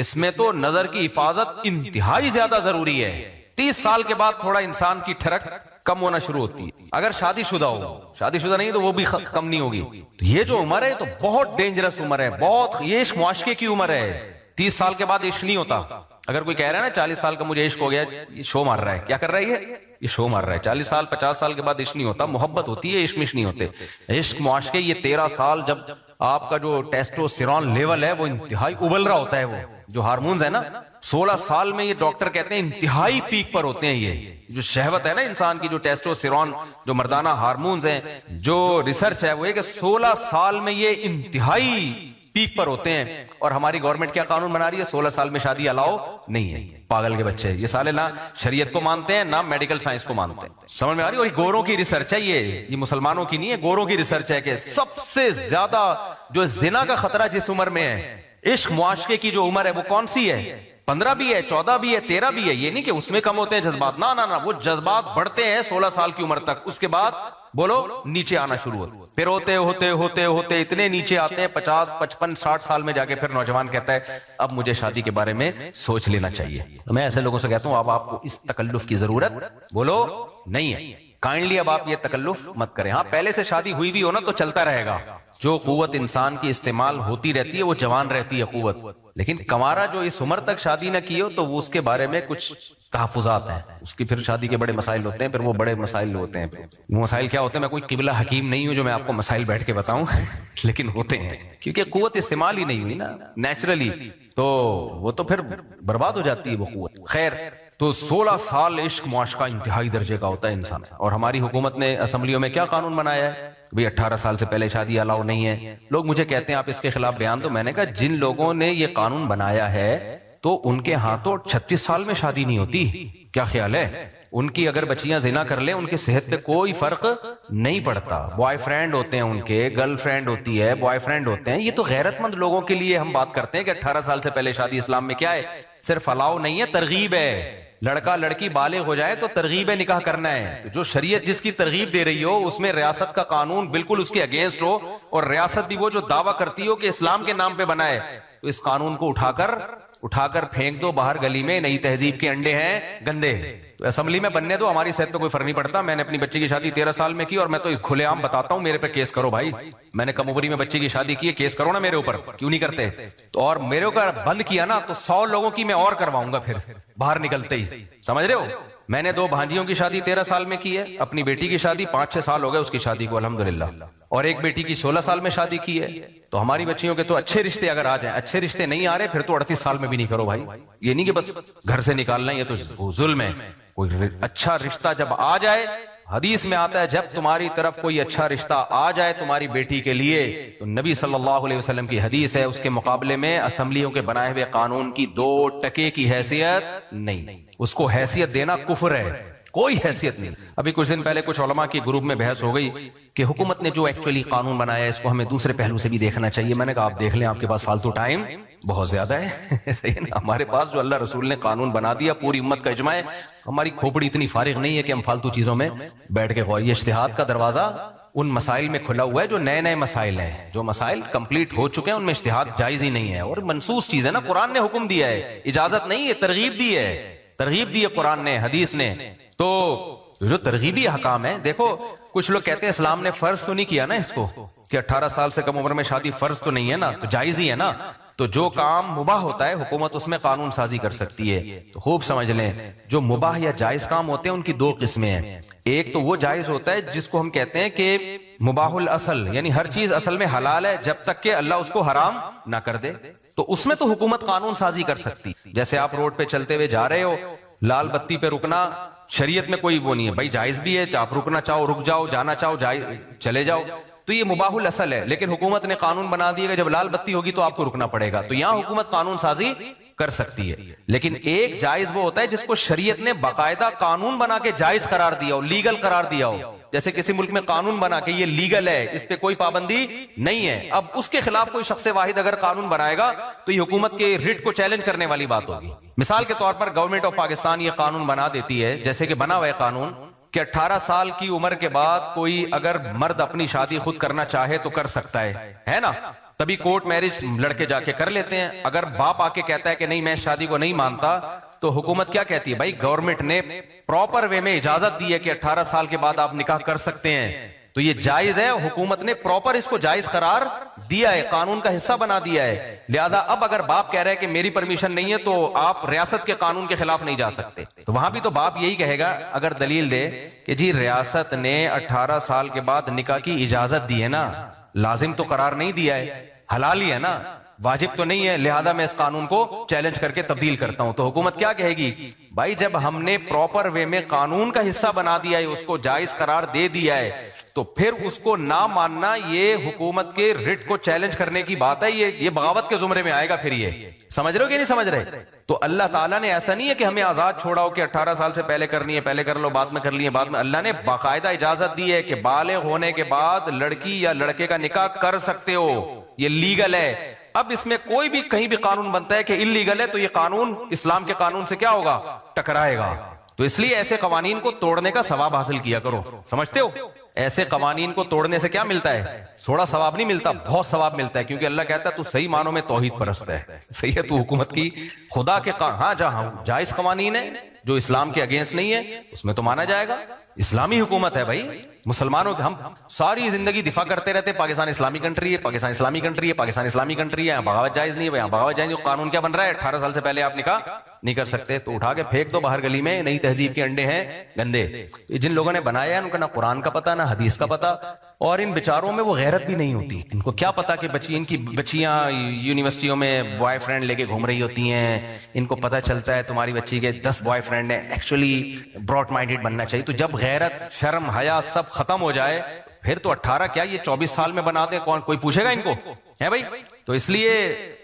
اس میں تو نظر کی حفاظت انتہائی زیادہ ضروری ہے. 30 سال کے بعد تھوڑا انسان کی ٹھڑک کم ہونا شروع ہوتی ہے, اگر شادی شدہ ہو. شادی شدہ نہیں تو وہ بھی کم نہیں ہوگی. تو یہ جو عمر ہے تو بہت ڈینجرس عمر ہے, بہت, یہ عشق معاشقے کی عمر ہے. 30 سال کے بعد عشق نہیں ہوتا. اگر کوئی کہہ رہا ہے نا 40 سال کا مجھے عشق ہو گیا, یہ شو مار رہا ہے. کیا کر رہا ہے یہ شو مار رہا ہے. 40 سال 50 سال کے بعد عشق نہیں ہوتا, محبت ہوتی ہے, عشق نہیں ہوتے. عشق معاشقے یہ 13 سال, جب آپ کا جو ٹیسٹوسٹیرون لیول ہے وہ انتہائی ابل رہا ہوتا ہے, وہ جو ہارمونز ہے نا 16 سال میں یہ ڈاکٹر کہتے ہیں انتہائی پیک پر ہوتے ہیں. یہ جو شہوت ہے نا انسان کی, جو ٹیسٹوسٹیرون, جو مردانہ ہارمونز ہیں, جو ریسرچ ہے وہ یہ کہ 16 سال میں یہ انتہائی پیک پر ہوتے ہیں. اور ہماری گورنمنٹ کیا قانون بنا رہی ہے, 16 سال میں شادی الاؤ نہیں ہے. پاگل کے بچے, یہ سالے نہ شریعت کو مانتے ہیں نہ میڈیکل سائنس کو مانتے ہیں. سمجھ میں آ رہی ہے؟ اور یہ گوروں کی ریسرچ ہے, یہ مسلمانوں کی نہیں ہے, گوروں کی ریسرچ ہے کہ سب سے زیادہ جو زنا کا خطرہ جس عمر میں ہے, عشق معاشقے کی جو عمر ہے وہ کون سی ہے؟ 15 بھی ہے, 14 بھی ہے, 13 بھی ہے. یہ نہیں کہ اس میں کم ہوتے ہیں جذبات, نہ, وہ جذبات بڑھتے ہیں 16 سال کی عمر تک. اس کے بعد بولو نیچے آنا شروع ہوتے, پھر ہوتے اتنے نیچے آتے ہیں 50, 55, 60 سال میں جا کے پھر نوجوان کہتا ہے اب مجھے شادی کے بارے میں سوچ لینا چاہیے. تو میں ایسے لوگوں سے کہتا ہوں اب آپ کو اس تکلف کی ضرورت بولو نہیں ہے. کائنڈلی اب آپ یہ تکلف مت کریں. ہاں پہلے سے شادی ہوئی بھی ہو نا تو چلتا رہے گا. جو قوت انسان کی استعمال ہوتی رہتی ہے وہ جوان رہتی ہے قوت. لیکن کمارا جو اس عمر تک شادی نہ کی ہو تو وہ اس کے بارے میں کچھ تحفظات ہیں. اس کی پھر شادی کے بڑے مسائل ہوتے ہیں, پھر وہ بڑے مسائل ہوتے ہیں. وہ مسائل کیا ہوتے ہیں, میں کوئی قبلہ حکیم نہیں ہوں جو میں آپ کو مسائل بیٹھ کے بتاؤں, لیکن ہوتے ہیں کیونکہ قوت استعمال ہی نہیں ہوئی نا نیچرلی, تو وہ تو پھر برباد ہو جاتی ہے وہ قوت. خیر, تو 16 سال عشق معاشقہ انتہائی درجے کا ہوتا ہے انسان. اور ہماری حکومت نے اسمبلیوں میں کیا قانون بنایا ہے, 18 سال سے پہلے شادی الاؤ نہیں ہے. لوگ مجھے کہتے ہیں آپ اس کے خلاف بیان دو. میں نے کہا جن لوگوں نے یہ قانون بنایا ہے تو ان کے ہاں تو 36 سال میں شادی نہیں ہوتی. کیا خیال ہے, ان کی اگر بچیاں زنا کر لیں ان کی صحت پہ کوئی فرق نہیں پڑتا. بوائے فرینڈ ہوتے ہیں ان کے, گرل فرینڈ ہوتی ہے, بوائے فرینڈ ہوتے ہیں. یہ تو غیرت مند لوگوں کے لیے ہم بات کرتے ہیں کہ 18 سال سے پہلے شادی اسلام میں کیا ہے, صرف الاؤ نہیں ہے, ترغیب ہے. لڑکا لڑکی بالغ ہو جائے تو ترغیب نکاح کرنا ہے. تو جو شریعت جس کی ترغیب دے رہی ہو اس میں ریاست کا قانون بالکل اس کے اگینسٹ ہو, اور ریاست بھی وہ جو دعویٰ کرتی ہو کہ اسلام کے نام پہ بنا ہے, تو اس قانون کو اٹھا کر پھینک دو باہر گلی میں. نئی تہذیب کے انڈے ہیں گندے, تو اسمبلی میں بننے دو, ہماری صحت پہ کوئی فرق نہیں پڑتا. میں نے اپنی بچی کی شادی 13 سال میں کی اور میں تو کھلے عام بتاتا ہوں, میرے پہ کیس کرو بھائی. میں نے کم عمری میں بچی کی شادی کی ہے, کیس کرو نا میرے اوپر, کیوں نہیں کرتے؟ تو اور میرے اوپر بند کیا نا تو 100 لوگوں کی میں اور کرواؤں گا پھر باہر نکلتے ہی. سمجھ رہے ہو, میں نے 2 بھانجیوں کی شادی 13 سال میں کی ہے, اپنی بیٹی کی شادی 5-6 سال ہو گئے اس کی شادی کو الحمدللہ, اور ایک بیٹی کی 16 سال میں شادی کی ہے. تو ہماری بچیوں کے تو اچھے رشتے اگر آ جائیں, اچھے رشتے نہیں آ رہے پھر تو 38 سال میں بھی نہیں کرو بھائی. یہ نہیں کہ بس گھر سے نکالنا, یہ تو ظلم ہے. کوئی اچھا رشتہ جب آ جائے, حدیث میں آتا ہے جب تمہاری طرف کوئی اچھا رشتہ آ جائے تمہاری بیٹی کے لیے, تو نبی صلی اللہ علیہ وسلم کی حدیث ہے اس کے مقابلے میں اسمبلیوں کے بنائے ہوئے قانون کی 2 ٹکے کی حیثیت نہیں. اس کو حیثیت دینا کفر ہے, کوئی حیثیت نہیں. ابھی کچھ دن پہلے کچھ علماء کی گروپ میں بحث ہو گئی کہ حکومت نے جو ایکچولی قانون بنایا ہے اس کو ہمیں دوسرے پہلو سے بھی دیکھنا چاہیے. میں نے کہا آپ دیکھ لیں, آپ کے پاس فالتو ٹائم بہت زیادہ ہے. صحیح ہے نا, ہمارے پاس جو اللہ رسول نے قانون بنا دیا پوری امت کا اجماع ہے, ہماری کھوپڑی اتنی فارغ نہیں ہے کہ ہم فالتو چیزوں میں بیٹھ کے غور. یہ اجتہاد کا دروازہ ان مسائل میں کھلا ہوا ہے جو نئے نئے مسائل ہیں. جو مسائل کمپلیٹ ہو چکے ہیں ان میں اجتہاد جائز ہی نہیں ہے, اور منسوس چیز ہے نا. قرآن نے حکم دیا ہے, اجازت نہیں ہے, ترغیب دی ہے, ترغیب دی ہے قرآن نے, حدیث نے. تو جو ترغیبی حکام ہے, دیکھو کچھ لوگ کہتے ہیں اسلام نے فرض تو نہیں کیا نا اس کو کہ 18 سال سے کم عمر میں شادی فرض تو نہیں ہے نا, تو جائز ہی ہے نا. تو جو کام مباح ہوتا ہے حکومت اس میں قانون سازی کر سکتی ہے. تو خوب سمجھ لیں, جو مباح یا جائز کام ہوتے ہیں ان کی 2 قسمیں ہیں. ایک تو وہ جائز ہوتا ہے جس کو ہم کہتے ہیں کہ مباح الاصل, یعنی ہر چیز اصل میں حلال ہے جب تک کہ اللہ اس کو حرام نہ کر دے, تو اس میں تو حکومت قانون سازی کر سکتی. جیسے آپ روڈ پہ چلتے ہوئے جا رہے ہو, لال بتی پہ رکنا شریعت میں کوئی وہ نہیں ہے بھائی, جائز بھی ہے, آپ رکنا چاہو رک جاؤ, جانا چاہو چلے جاؤ, تو یہ مباح الاصل ہے. لیکن حکومت نے قانون بنا دیا کہ جب لال بتی ہوگی تو آپ کو رکنا پڑے گا, تو یہاں حکومت قانون سازی کر سکتی ہے. لیکن ایک جائز وہ ہوتا ہے جس کو شریعت نے باقاعدہ قانون بنا کے جائز قرار دیا ہو, لیگل قرار دیا ہو. جیسے کسی ملک میں قانون بنا کہ یہ لیگل ہے, اس پہ کوئی پابندی نہیں ہے, اب اس کے خلاف کوئی شخص واحد اگر قانون بنائے گا تو یہ حکومت کے ریٹ کو چیلنج کرنے والی بات ہوگی. مثال کے طور پر گورنمنٹ آف پاکستان یہ قانون بنا دیتی ہے, جیسے کہ بنا ہوا ہے قانون کہ 18 سال کی عمر کے بعد کوئی اگر مرد اپنی شادی خود کرنا چاہے تو کر سکتا ہے نا. تبھی کورٹ میرج لڑکے جا کے کر لیتے ہیں. اگر باپ آ کے کہتا ہے کہ نہیں میں شادی کو نہیں مانتا, تو حکومت کیا کہتی ہے, بھائی گورنمنٹ نے پراپر وے میں اجازت دی ہے کہ 18 سال کے بعد آپ نکاح کر سکتے ہیں, تو یہ جائز ہے. حکومت نے پراپر اس کو جائز قرار دیا ہے, قانون کا حصہ بنا دیا ہے. لہذا اب اگر باپ کہہ رہا ہے کہ میری پرمیشن نہیں ہے تو آپ ریاست کے قانون کے خلاف نہیں جا سکتے, تو وہاں بھی تو باپ یہی کہے گا اگر دلیل دے کہ جی ریاست نے 18 سال کے بعد نکاح کی اجازت دی ہے نا, لازم تو قرار نہیں دیا ہے, حلال ہی ہے نا, واجب تو نہیں ہے, لہذا میں اس قانون کو چیلنج کر کے تبدیل کرتا ہوں. تو حکومت کیا کہے گی, بھائی جب ہم نے پراپر وے میں قانون کا حصہ بنا دیا ہے, اس کو جائز قرار دے دیا ہے, تو پھر اس کو نہ ماننا یہ حکومت کے رٹ کو چیلنج کرنے کی بات ہے, یہ بغاوت کے زمرے میں آئے گا. پھر یہ سمجھ رہے ہو کہ نہیں سمجھ رہے؟ تو اللہ تعالیٰ نے ایسا نہیں ہے کہ ہمیں آزاد چھوڑا ہو کہ 18 سال سے پہلے کرنی ہے پہلے کر لو, بعد میں کر لیے بعد میں. اللہ نے باقاعدہ اجازت دی ہے کہ بالغ ہونے کے بعد لڑکی یا لڑکے کا نکاح کر سکتے ہو, یہ لیگل ہے. اب اس میں کوئی بھی کہیں بھی قانون بنتا ہے کہ انلیگل ہے تو یہ قانون اسلام کے قانون سے کیا ہوگا, ٹکرائے گا. تو اس لیے ایسے قوانین کو توڑنے کا ثواب حاصل کیا کرو. سمجھتے ہو ایسے قوانین کو توڑنے سے کیا ملتا ہے, تھوڑا ثواب نہیں ملتا, بہت ثواب ملتا ہے. کیونکہ اللہ کہتا ہے تو صحیح معنوں میں توحید پرست ہے, صحیح ہے, تو حکومت کی خدا کے ہاں جہاں جائز قوانین ہے جو اسلام کے اگینسٹ نہیں ہے اس میں تو مانا جائے گا. اسلامی حکومت ہے بھائی, مسلمانوں کے ہم ساری زندگی دفاع کرتے رہتے پاکستان اسلامی کنٹری ہے, پاکستان اسلامی کنٹری ہے, پاکستان اسلامی کنٹری ہے, یہاں بغاوت جائز نہیں ہے, یہاں بغاوت جائز نہیں. قانون کیا بن رہا ہے, 18 سال سے پہلے آپ نکاح نہیں کر سکتے, تو اٹھا کے پھینک دو باہر گلی میں, نئی تہذیب کے انڈے ہیں گندے. جن لوگوں نے بنایا ہے ان کا نہ قرآن کا پتہ نہ حدیث کا پتہ, اور ان بیچاروں میں وہ غیرت بھی نہیں ہوتی. ان کو کیا پتا کہ ان کی بچیاں یونیورسٹیوں میں بوائے فرینڈ لے کے گھوم رہی ہوتی ہیں, ان کو پتا چلتا ہے تمہاری بچی کے 10 بوائے فرینڈ ہیں. ایکچولی براڈ مائنڈیڈ بننا چاہیے. تو جب غیرت شرم حیا سب ختم ہو جائے پھر تو 18 کیا یہ 24 سال میں بنا دیں, کون کوئی پوچھے گا ان کو, ہے بھائی. تو اس لیے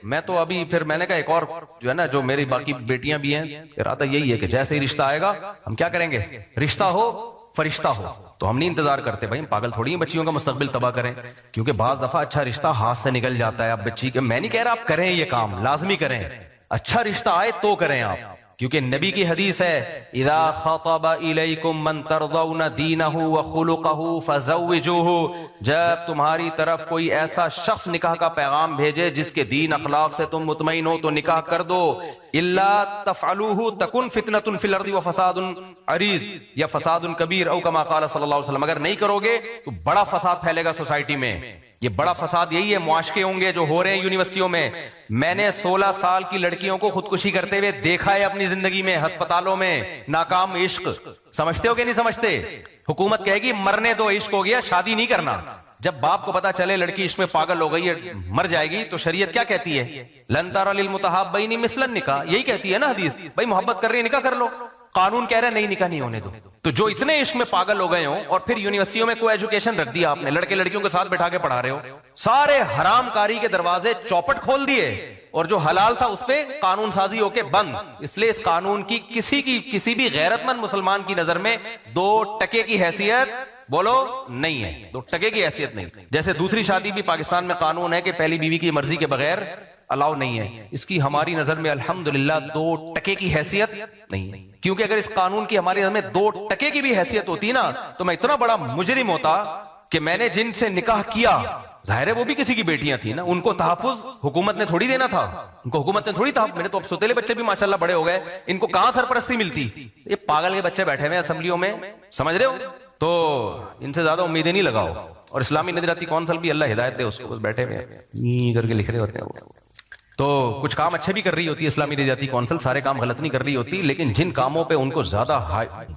میں تو ابھی پھر میں نے کہا ایک اور جو ہے نا, جو میری باقی بیٹیاں بھی ہیں, ارادہ یہی ہے کہ جیسے ہی رشتہ آئے گا ہم کیا کریں گے, رشتہ ہو فرشتہ ہو. تو ہم نہیں انتظار کرتے بھائی, ہم پاگل تھوڑی ہیں بچیوں کا مستقبل تباہ کریں. کیونکہ بعض دفعہ اچھا رشتہ ہاتھ سے نکل جاتا ہے. اب بچی کے میں نہیں کہہ رہا آپ کریں یہ کام, لازمی کریں, اچھا رشتہ آئے تو کریں آپ. کیونکہ نبی کی حدیث ہے اذا خطب الیکم من ترضون دینہ وخلقہ فزوجوہ, جب تمہاری طرف کوئی ایسا شخص نکاح کا پیغام بھیجے جس کے دین اخلاق سے تم مطمئن ہو تو نکاح کر دو. الا تفعلوہ تکن فتنۃ فی الارض وفساد عریض یا فساد کبیر او کما قال صلی اللہ علیہ وسلم. اگر نہیں کرو گے تو بڑا فساد پھیلے گا سوسائٹی میں, یہ بڑا فساد یہی ہے، معاشقے ہوں گے جو ہو رہے ہیں یونیورسٹیوں میں. میں نے 16 سال کی لڑکیوں کو خودکشی کرتے ہوئے دیکھا ہے اپنی زندگی میں، ہسپتالوں میں. ناکام عشق. سمجھتے ہو کہ نہیں سمجھتے؟ حکومت کہے گی مرنے دو، عشق ہو گیا، شادی نہیں کرنا. جب باپ کو پتا چلے لڑکی عشق میں پاگل ہو گئی ہے، مر جائے گی، تو شریعت کیا کہتی ہے؟ لن تری للمتحابین مثل النکاح. یہی کہتی ہے نا حدیث، بھائی محبت کر رہی ہے نکاح کر لو. قانون کہہ رہا ہے نہیں، نکاح نہیں ہونے دو. تو جو اتنے عشق میں پاگل ہو گئے ہوں، اور پھر یونیورسٹیوں میں کوئی ایجوکیشن رکھ دیا آپ نے، لڑکے لڑکیوں کے ساتھ بٹھا کے پڑھا رہے ہو، سارے حرام کاری کے دروازے چوپٹ کھول دیے، اور جو حلال تھا اس پہ قانون سازی ہو کے بند. اس لیے اس قانون کی کسی بھی غیرت مند مسلمان کی نظر میں 2% کی حیثیت بولو نہیں ہے. 2% کی حیثیت نہیں. جیسے دوسری شادی بھی پاکستان میں قانون ہے کہ پہلی بیوی کی مرضی کے بغیر الاؤ نہیں ہے، اس کی ہماری نظر میں الحمدللہ 2% کی حیثیت نہیں ہے. کیونکہ اگر اس قانون کی ہماری نظر میں 2% کی بھی حیثیت ہوتی نا، تو میں اتنا بڑا مجرم ہوتا کہ میں نے جن سے نکاح کیا، ظاہر ہے وہ بھی کسی کی بیٹیاں تھیں نا، ان کو تحفظ حکومت نے تھوڑی دینا تھا، ان کو حکومت نے تھوڑی تحفظ. میرے تو اب سوتیلے بچے بھی ماشاءاللہ بڑے ہو گئے، ان کو کہاں سرپرستی ملتی؟ یہ پاگل کے بچے بیٹھے ہوئے اسمبلیوں میں، سمجھ رہے ہو؟ تو ان سے زیادہ امیدیں نہیں لگاؤ. اور اسلامی نظریاتی کونسل بھی اللہ ہدایت دے اس کو، بس بیٹھے ہوئے کر کے لکھ رہے ہوتے ہیں وہ. تو کچھ کام اچھے بھی کر رہی ہوتی ہے اسلامی نظریاتی کونسل، سارے کام غلط نہیں کر رہی ہوتی، لیکن جن کاموں پہ ان کو زیادہ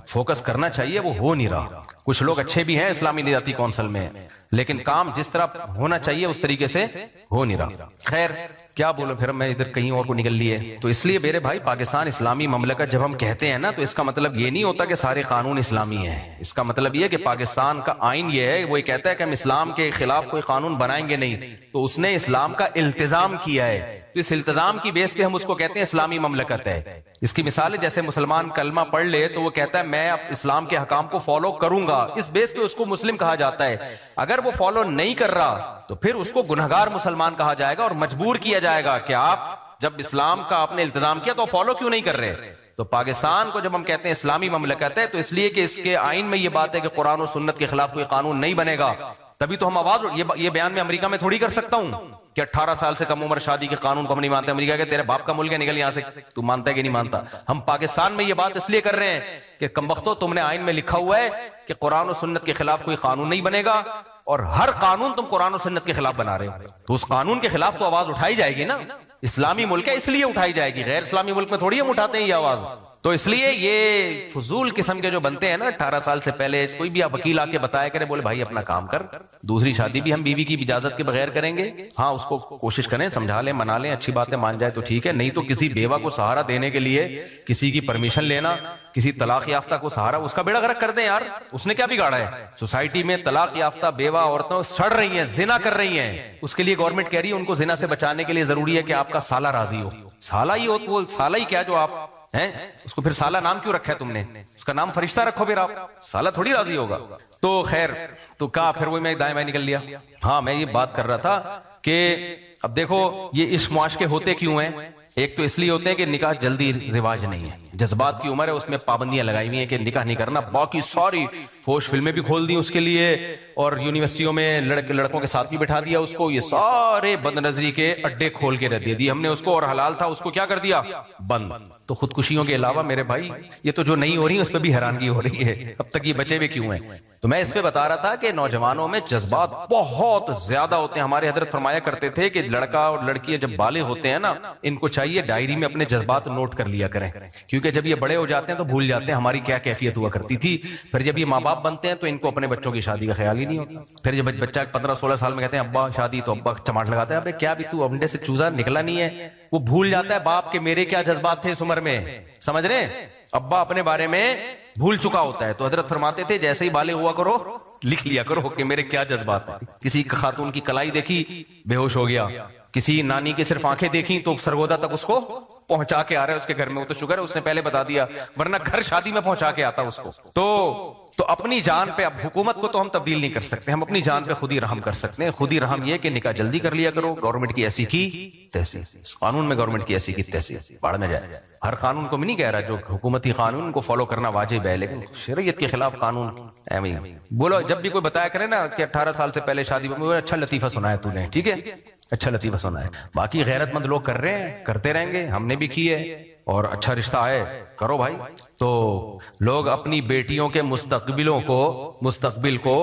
فوکس کرنا چاہیے وہ ہو نہیں رہا. کچھ لوگ اچھے بھی ہیں اسلامی نظریاتی کونسل میں، لیکن کام جس طرح ہونا چاہیے اس طریقے سے ہو نہیں رہا. خیر کیا بولو، پھر میں ادھر کہیں اور کو نکل لیے. تو اس لیے میرے بھائی پاکستان اسلامی مملکت جب ہم کہتے ہیں نا، تو اس کا مطلب یہ نہیں ہوتا کہ سارے قانون اسلامی ہیں. اس کا مطلب یہ ہے کہ پاکستان کا آئین یہ ہے، وہ یہ کہتا ہے کہ ہم اسلام کے خلاف کوئی قانون بنائیں گے نہیں. تو اس نے اسلام کا التزام کیا ہے، تو اس التزام کی بیس پہ ہم اس کو کہتے ہیں اسلامی مملکت ہے. اس کی مثال ہے جیسے مسلمان کلمہ پڑھ لے تو وہ کہتا ہے میں اب اسلام کے حکام کو فالو کروں گا، اس بیس پہ اس کو مسلم کہا جاتا ہے. اگر وہ فالو نہیں کر رہا تو پھر اس کو گنہگار مسلمان کہا جائے گا، اور مجبور کیا جائے گا کہ آپ جب اسلام کا آپ نے التزام کیا تو فالو کیوں نہیں کر رہے. تو پاکستان کو جب ہم کہتے ہیں اسلامی مملکت ہے، تو اس لیے کہ اس کے آئین میں یہ بات ہے کہ قرآن و سنت کے خلاف کوئی قانون نہیں بنے گا. تبھی تو ہم آواز، یہ بیان میں امریکہ میں تھوڑی کر سکتا ہوں کہ 18 سال سے کم عمر شادی کے قانون کو ہم نہیں مانتے. امریکہ کے تیرے باپ کا ملک ہے، نکل یہاں سے. تو مانتا ہے کہ نہیں مانتا؟ ہم پاکستان میں یہ بات اس لیے کر رہے ہیں کہ کمبختو تم نے آئین میں لکھا ہوا ہے کہ قرآن و سنت کے خلاف کوئی قانون نہیں بنے گا، اور ہر قانون تم قرآن و سنت کے خلاف بنا رہے ہو. تو اس قانون کے خلاف تو آواز اٹھائی جائے گی نا. اسلامی ملک ہے اس لیے اٹھائی جائے گی، غیر اسلامی ملک میں تھوڑی ہم اٹھاتے ہیں یہ آواز. تو اس لیے یہ فضول قسم کے جو بنتے ہیں نا 18 سال سے پہلے، کوئی بھی وکیل آ کے بتایا کرے، بولے بھائی اپنا کام کر، دوسری شادی بھی ہم بیوی کی اجازت کے بغیر کریں گے. ہاں اس کو کوشش کریں، سمجھا لیں، منا لیں، اچھی باتیں مان جائے تو ٹھیک ہے، نہیں تو کسی بیوہ کو سہارا دینے کے لیے کسی کی پرمیشن لینا، کسی طلاق یافتہ کو سہارا، اس کا بیڑا غرق کر دیں یار. اس نے کیا بگاڑا ہے؟ سوسائٹی میں طلاق یافتہ بیوہ عورتوں سڑ رہی ہیں، زنا کر رہی ہیں. اس کے لیے گورنمنٹ کہہ رہی ہے ان کو زنا سے بچانے کے لیے ضروری ہے کہ آپ کا سالہ راضی ہو. سالہ ہی ہو تو وہ سالہ ہی کیا جو آپ ہیں، اس کو پھر سالہ نام کیوں رکھا ہے تم نے؟ اس کا نام فرشتہ رکھو، پھر آپ سالہ تھوڑی راضی ہوگا. تو خیر تو کہا، پھر وہ میں دائیں بائیں نکل لیا. ہاں میں یہ بات کر رہا تھا کہ اب دیکھو یہ اس معاشقے ہوتے کیوں ہیں. ایک تو اس لیے ہوتے ہیں کہ نکاح جلدی رواج نہیں ہے، جذبات کی عمر ہے، اس میں پابندیاں لگائی ہوئی ہیں کہ نکاح نہیں کرنا. باقی ساری فوش فلمیں بھی کھول دی اس کے لیے، اور یونیورسٹیوں میں لڑکوں کے ساتھ بھی بٹھا دیا اس کو. یہ سارے بد نظری کے اڈے کھول کے رہ دے ہم نے اس کو، اور حلال تھا اس کو کیا کر دیا؟ بند. تو خودکشیوں کے علاوہ میرے بھائی یہ تو جو نہیں ہو رہی اس پہ بھی حیرانگی ہو رہی ہے، اب تک یہ بچے ہوئے کیوں ہیں. تو میں اس پہ بتا رہا تھا کہ نوجوانوں میں جذبات بہت زیادہ ہوتے ہیں. ہمارے حضرت فرمایا کرتے تھے کہ لڑکا اور لڑکی جب بالغ ہوتے ہیں نا، ان کو چاہیے ڈائری میں اپنے جذبات نوٹ کر لیا کریں، کیونکہ جب یہ بڑے ہو جاتے ہیں تو بھول جاتے ہیں ہماری کیا کیفیت ہوا کرتی تھی. پھر جب یہ ماں باپ بنتے ہیں تو ان کو اپنے بچوں کی شادی کا خیال ہی نہیں ہوتا. پھر جب بچہ 15-16 سال میں کہتے ہیں ابا شادی، تو ابا چماٹ لگاتا ہے، ابے کیا بھی تو انڈے سے چوزا نکلا نہیں ہے. وہ بھول جاتا ہے باپ کے میرے کیا جذبات تھے اس عمر میں، سمجھ رہے ہیں؟ ابا اپنے بارے میں بھول چکا ہوتا ہے. تو حضرت فرماتے تھے جیسے ہی بالغ ہوا کرو لکھ لیا کرو کہ میرے کیا جذبات ہیں. کسی خاتون کی کلائی دیکھی بے ہوش ہو گیا، کسی نانی کی صرف آنکھیں دیکھی تو سرگودا تک اس کو پہنچا کے آ رہا ہے اس کے گھر میں. وہ تو شکر ہے اس نے پہلے بتا دیا، ورنہ گھر شادی میں پہنچا کے آتا اس کو. تو اپنی جان پہ، اب حکومت کو تو ہم تبدیل نہیں کر سکتے، ہم اپنی جان پہ خود ہی رحم کر سکتے ہیں. خود ہی رحم یہ کہ نکاح جلدی کر لیا کرو. گورنمنٹ کی ایسی کی تیسی، اس قانون میں گورنمنٹ کی ایسی کی تیسی، باڑ میں جائے. ہر قانون کو میں نہیں کہہ رہا، جو حکومتی قانون کو فالو کرنا واجب ہے، لیکن شریعت کے خلاف قانون بولو. جب بھی کوئی بتایا کرے نا کہ 18 سال سے پہلے شادی، اچھا لطیفہ سنایا تو نے، ٹھیک ہے اچھا لطیفہ سنا ہے. باقی غیرت مند لوگ کر رہے ہیں، کرتے رہیں گے، ہم نے بھی کی ہے، اور اچھا رشتہ ہے کرو بھائی. تو لوگ اپنی بیٹیوں کے مستقبل کو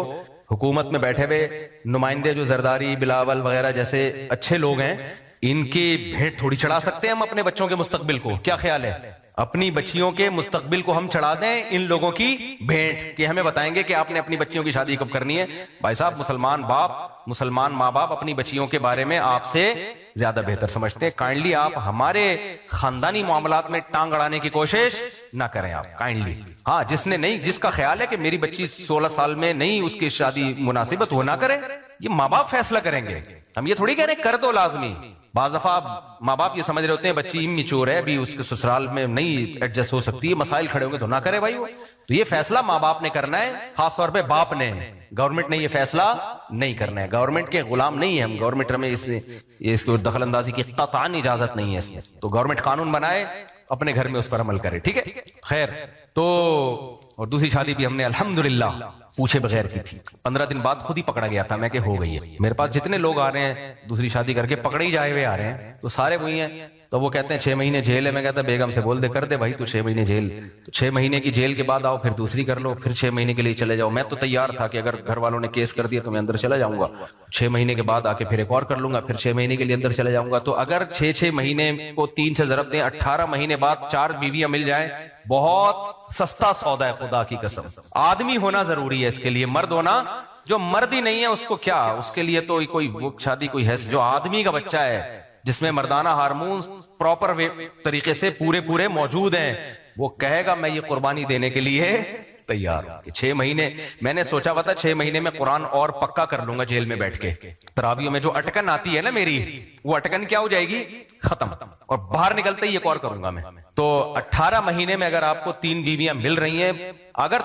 حکومت میں بیٹھے ہوئے نمائندے جو زرداری بلاول وغیرہ جیسے اچھے لوگ ہیں، ان کی بھیٹ تھوڑی چڑھا سکتے ہیں ہم اپنے بچوں کے مستقبل کو؟ کیا خیال ہے؟ اپنی بچیوں کے مستقبل کو ہم چڑھا دیں ان لوگوں کی بھیٹ کہ ہمیں بتائیں گے کہ آپ نے اپنی بچیوں کی شادی کب کرنی ہے؟ بھائی صاحب، مسلمان ماں باپ اپنی بچیوں کے بارے میں آپ سے زیادہ بہتر سمجھتے ہیں. کائنڈلی آپ ہمارے خاندانی معاملات میں ٹانگ اڑانے کی کوشش نہ کریں آپ، کائنڈلی. ہاں، جس کا خیال ہے کہ میری بچی 16 سال میں نہیں اس کی شادی مناسبت، وہ نہ کرے. یہ ماں باپ فیصلہ کریں گے، ہم یہ تھوڑی کہہ رہے کر دو لازمی. بعض دفعہ ماں باپ یہ سمجھ رہے ہوتے ہیں بچی امیچور ہے، ابھی اس کے سسرال میں نہیں ایڈجسٹ ہو سکتی ہے، مسائل کھڑے ہوں گے، تو نہ کرے بھائی. وہ تو یہ فیصلہ ماں باپ نے کرنا ہے، خاص طور پہ باپ نے. گورنمنٹ نے یہ فیصلہ نہیں کرنا ہے. گورنمنٹ کے غلام نہیں ہے ہم. گورنمنٹ میں اس کو دخل اندازی کی قطعاً اجازت نہیں ہے اس میں. تو گورنمنٹ قانون بنائے، اپنے گھر میں اس پر عمل کرے. ٹھیک ہے، خیر. تو اور دوسری شادی بھی ہم نے الحمدللہ پوچھے بغیر کی تھی. 15 دن بعد خود ہی پکڑا گیا تھا میں کہ ہو گئی ہے. میرے پاس جتنے لوگ آ رہے ہیں دوسری شادی کر کے پکڑے ہی جائے ہوئے آ رہے ہیں، تو سارے وہی ہیں. تو وہ کہتے ہیں 6 مہینے جیل ہے. میں کہتا بیگم سے بول دے کر دے بھائی تو 6 مہینے جیل. تو 6 مہینے کی جیل کے بعد آؤ، پھر دوسری کر لو، پھر 6 مہینے کے لیے چلے جاؤ. میں تو تیار تھا کہ اگر گھر والوں نے کیس کر دیا تو میں اندر چلا جاؤں گا. 6 مہینے کے بعد آ کے پھر ایک اور کر لوں گا، پھر 6 مہینے کے لیے اندر چلے جاؤں گا. تو اگر 6 مہینے کو 3 سے ضرب دیں، 18 مہینے بعد 4 بیویاں مل جائیں، بہت سستا سودا ہے. خدا کی قسم، آدمی ہونا ضروری ہے اس کے لیے. مرد ہونا، جو مرد ہی نہیں ہے اس کو کیا، اس کے لیے تو کوئی شادی کوئی ہے. جو آدمی کا بچہ ہے جس میں مردانہ ہارمونز پراپر طریقے سے پورے موجود ہیں، وہ کہے گا میں یہ قربانی دینے کے لیے تیار ہوں. 6 مہینے میں نے سوچا ہوا تھا 6 مہینے میں قرآن اور پکا کر لوں گا جیل میں بیٹھ کے. تراویوں میں جو اٹکن آتی ہے نا میری، وہ اٹکن کیا ہو جائے گی؟ ختم. اور باہر نکلتے ہی ایک اور کروں گا میں. تو 18 مہینے میں اگر آپ کو 3 بیویاں مل رہی ہیں، اگر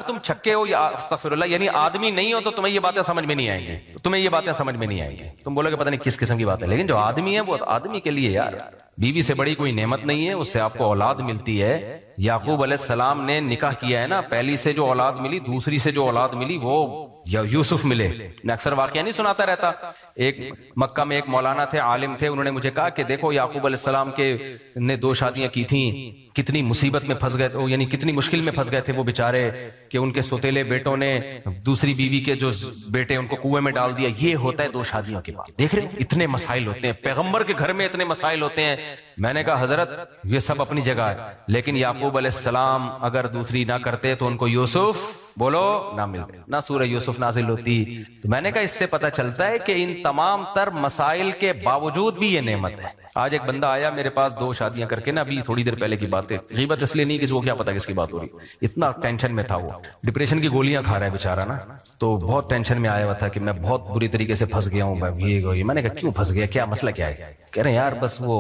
تم چھکے ہو یا استغفر اللہ یعنی آدمی نہیں ہو، تو تمہیں یہ باتیں سمجھ میں نہیں آئیں گی. تم بولو کہ پتہ نہیں کس قسم کی بات ہے. لیکن جو آدمی ہے وہ آدمی کے لیے یار بیوی سے بڑی کوئی نعمت نہیں ہے. اس سے آپ کو اولاد ملتی ہے. یعقوب علیہ السلام نے نکاح کیا ہے نا، پہلی سے جو اولاد ملی، دوسری سے جو اولاد ملی وہ یوسف ملے. میں اکثر واقعہ نہیں سناتا رہتا. ایک مکہ میں ایک مولانا تھے، عالم تھے. انہوں نے مجھے کہا کہ دیکھو یعقوب علیہ السلام نے 2 شادیاں کی تھیں، کتنی مصیبت میں پھنس گئے تھے، یعنی کتنی مشکل میں پھنس گئے تھے وہ بیچارے، کہ ان کے سوتیلے بیٹوں نے دوسری بیوی کے جو بیٹے ان کو کنویں میں ڈال دیا. یہ ہوتا ہے 2 شادیوں کے بعد. دیکھ رہے اتنے مسائل ہوتے ہیں، پیغمبر کے گھر میں اتنے مسائل ہوتے ہیں. میں نے کہا حضرت یہ سب اپنی جگہ ہے، لیکن یعقوب علیہ السلام اگر دوسری نہ کرتے تو ان کو یوسف بولو نہ ملتے، نہ سورہ یوسف نازل ہوتی. تو میں نے کہا اس سے پتہ چلتا ہے کہ ان تمام تر مسائل کے باوجود بھی یہ نعمت ہے. آج ایک بندہ آیا میرے پاس 2 شادیاں کر کے نا، ابھی تھوڑی دیر پہلے کی بات ہے، غیبت اس لیے نہیں کہ وہ کیا پتا کس کی بات ہو رہی، اتنا ٹینشن میں تھا. وہ ڈپریشن کی گولیاں کھا رہا ہے بیچارہ نا، تو بہت ٹینشن میں آیا ہوا تھا کہ میں بہت بری طریقے سے پھنس گیا ہوں. میں نے کہا کیوں پھنس گیا، کیا مسئلہ کیا ہے؟ کہہ رہے ہیں یار بس وہ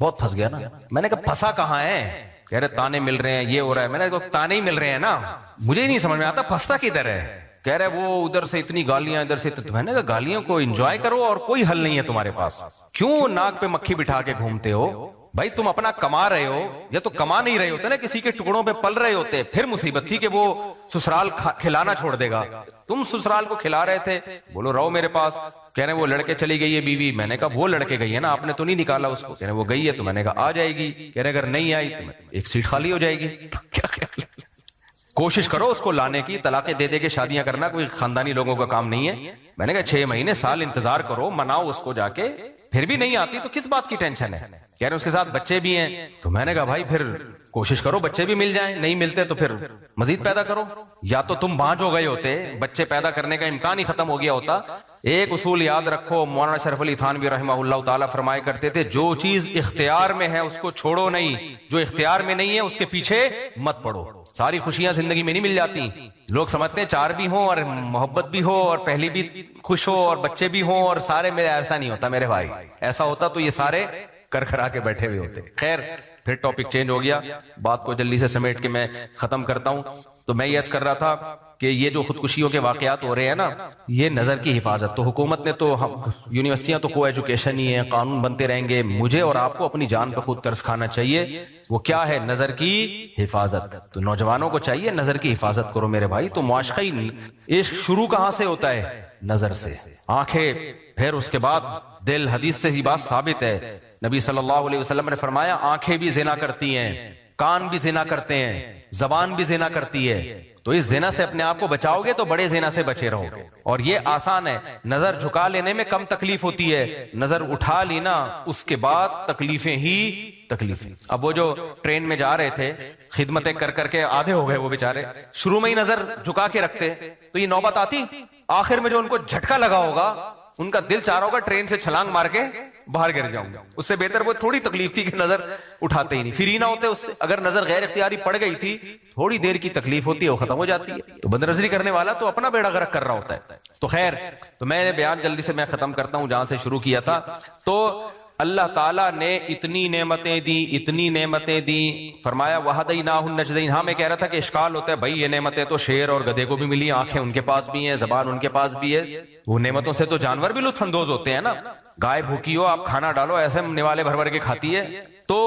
بہت پھنس گیا نا. میں نے کہا پھنسا کہاں ہے؟ کہہ رہے تانے مل رہے ہیں، یہ ہو رہا ہے. میں نے کہا تانے ہی مل رہے ہیں نا، مجھے ہی نہیں سمجھ میں آتا پھنستا کدھر ہے. کہہ رہے وہ ادھر سے اتنی گالیاں، ادھر سے. میں نے کہا گالیوں کو انجوائے کرو اور کوئی حل نہیں ہے تمہارے پاس. کیوں ناک پہ مکھی بٹھا کے گھومتے ہو؟ بھائی تم اپنا کما رہے ہو، یا تو کما نہیں رہے ہوتے نا، کسی کے ٹکڑوں پہ پل رہے ہوتے، پھر مصیبت تھی کہ وہ سسرال کھلانا چھوڑ دے گا. تم سسرال کو کھلا رہے تھے، بولو رہو میرے پاس. کہہ رہے وہ لڑکے چلی گئی ہے بیوی. میں نے کہا وہ لڑکے گئی ہے نا، آپ نے تو نہیں نکالا اس کو. کہہ رہے وہ گئی ہے. تو میں نے کہا آ جائے گی. کہہ رہے اگر نہیں آئی تو 1 سیٹ خالی ہو جائے گی. کوشش کرو اس کو لانے کی. طلاقیں دے کے شادیاں کرنا کوئی خاندانی لوگوں کا کام نہیں ہے. میں نے کہا 6 مہینے سال انتظار کرو، مناؤ اس کو جا کے. پھر بھی نہیں آتی تو کس بات کی ٹینشن ہے؟ کہہ رہے اس کے ساتھ بچے بھی ہیں. تو میں نے کہا بھائی پھر کوشش کرو بچے بھی مل جائیں. نہیں ملتے تو پھر مزید پیدا کرو. یا تو تم بانجھ ہو گئے ہوتے، بچے پیدا کرنے کا امکان ہی ختم ہو گیا ہوتا. ایک اصول یاد رکھو، مولانا شرف علی تھانوی رحمہ اللہ تعالیٰ فرمایا کرتے تھے جو چیز اختیار میں ہے اس کو چھوڑو نہیں، جو اختیار میں نہیں ہے اس کے پیچھے مت پڑو. ساری خوشیاں زندگی میں نہیں مل جاتی. لوگ سمجھتے ہیں 4 بھی ہوں اور محبت بھی ہو اور پہلی بھی خوش ہو اور بچے بھی ہوں اور سارے میرے. ایسا نہیں ہوتا میرے بھائی. ایسا ہوتا تو یہ سارے کرا کے بیٹھے ہوئے ہوتے. خیر پھر ٹاپک چینج ہو گیا. بات کو جلدی سے سمیٹ کے میں ختم کرتا ہوں. تو میں یہ عرض کر رہا تھا کہ یہ جو خودکشیوں کے واقعات ہو رہے ہیں نا، یہ نظر کی حفاظت. تو حکومت نے تو یونیورسٹیاں تو کو ایجوکیشن ہی ہے، قانون بنتے رہیں گے. مجھے اور آپ کو اپنی جان پہ خود ترس کھانا چاہیے. وہ کیا ہے؟ نظر کی حفاظت. تو نوجوانوں کو چاہیے نظر کی حفاظت کرو میرے بھائی. تو معاشقی عشق شروع کہاں سے ہوتا ہے؟ نظر سے. آنکھیں، پھر اس کے بعد دل. حدیث سے ہی بات ثابت ہے. نبی صلی اللہ علیہ وسلم نے فرمایا آنکھیں بھی زنا کرتی ہیں، کان بھی زنا کرتے ہیں، زبان بھی زنا کرتی ہے. تو اس زنا سے اپنے آپ کو بچاؤ گے تو بڑے زنا سے بچے رہو گے. اور یہ آسان ہے, نظر جھکا لینے میں کم تکلیف ہوتی ہے, نظر اٹھا لینا اس کے بعد تکلیفیں ہی تکلیفیں. اب وہ جو ٹرین میں جا رہے تھے, خدمتیں کر کر کے آدھے ہو گئے وہ بیچارے, شروع میں ہی نظر جھکا کے رکھتے تو یہ نوبت آتی, آخر میں جو ان کو جھٹکا لگا ہوگا ان کا دل چاہ رہا ہوگا ٹرین سے چھلانگ مار کے باہر گر جاؤں. اس سے بہتر وہ تھوڑی تکلیف تھی کہ نظر اٹھاتے ہی نہیں, فری نہ ہوتے اس سے. اگر نظر غیر اختیاری پڑ گئی تھی, تھوڑی دیر کی تکلیف ہوتی ہے, وہ ختم ہو جاتی ہے. تو بد نظری کرنے والا تو اپنا بیڑا غرق کر رہا ہوتا ہے. تو خیر, تو میں نے بیان جلدی سے میں ختم کرتا ہوں جہاں سے شروع کیا تھا. تو اللہ تعالیٰ نے اتنی نعمتیں دی, فرمایا وَهَدَيْنَاهُ النَّجْدَيْنِ. ہاں میں کہہ رہا تھا کہ اشکال ہوتا ہے بھائی, یہ نعمتیں تو شیر اور گدھے کو بھی ملی, آنکھیں ان کے پاس بھی ہیں, زبان ان کے پاس بھی ہے, وہ نعمتوں سے تو جانور بھی لطف اندوز ہوتے ہیں نا. گائے بھوکی ہو, آپ کھانا ڈالو, ایسے نوالے بھر بھر کے کھاتی ہے. تو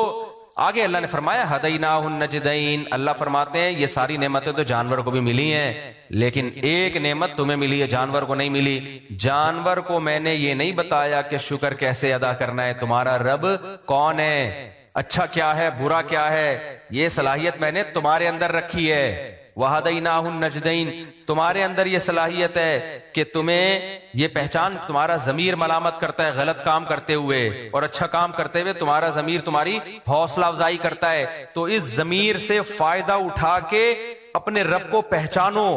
آگے اللہ نے فرمایا ہدیناہ النجدین. اللہ فرماتے ہیں یہ ساری نعمتیں تو جانور کو بھی ملی ہیں, لیکن ایک نعمت تمہیں ملی ہے, جانور کو نہیں ملی. جانور کو میں نے یہ نہیں بتایا کہ شکر کیسے ادا کرنا ہے, تمہارا رب کون ہے, اچھا کیا ہے, برا کیا ہے, یہ صلاحیت میں نے تمہارے اندر رکھی ہے. وَهَدَيْنَاهُ النَّجْدَيْنِ. تمہارے اندر یہ صلاحیت ہے کہ تمہیں یہ پہچان, تمہارا ضمیر ملامت کرتا ہے غلط کام کرتے ہوئے, اور اچھا کام کرتے ہوئے تمہارا ضمیر تمہاری حوصلہ افزائی کرتا ہے. تو اس ضمیر سے فائدہ اٹھا کے اپنے رب کو پہچانو,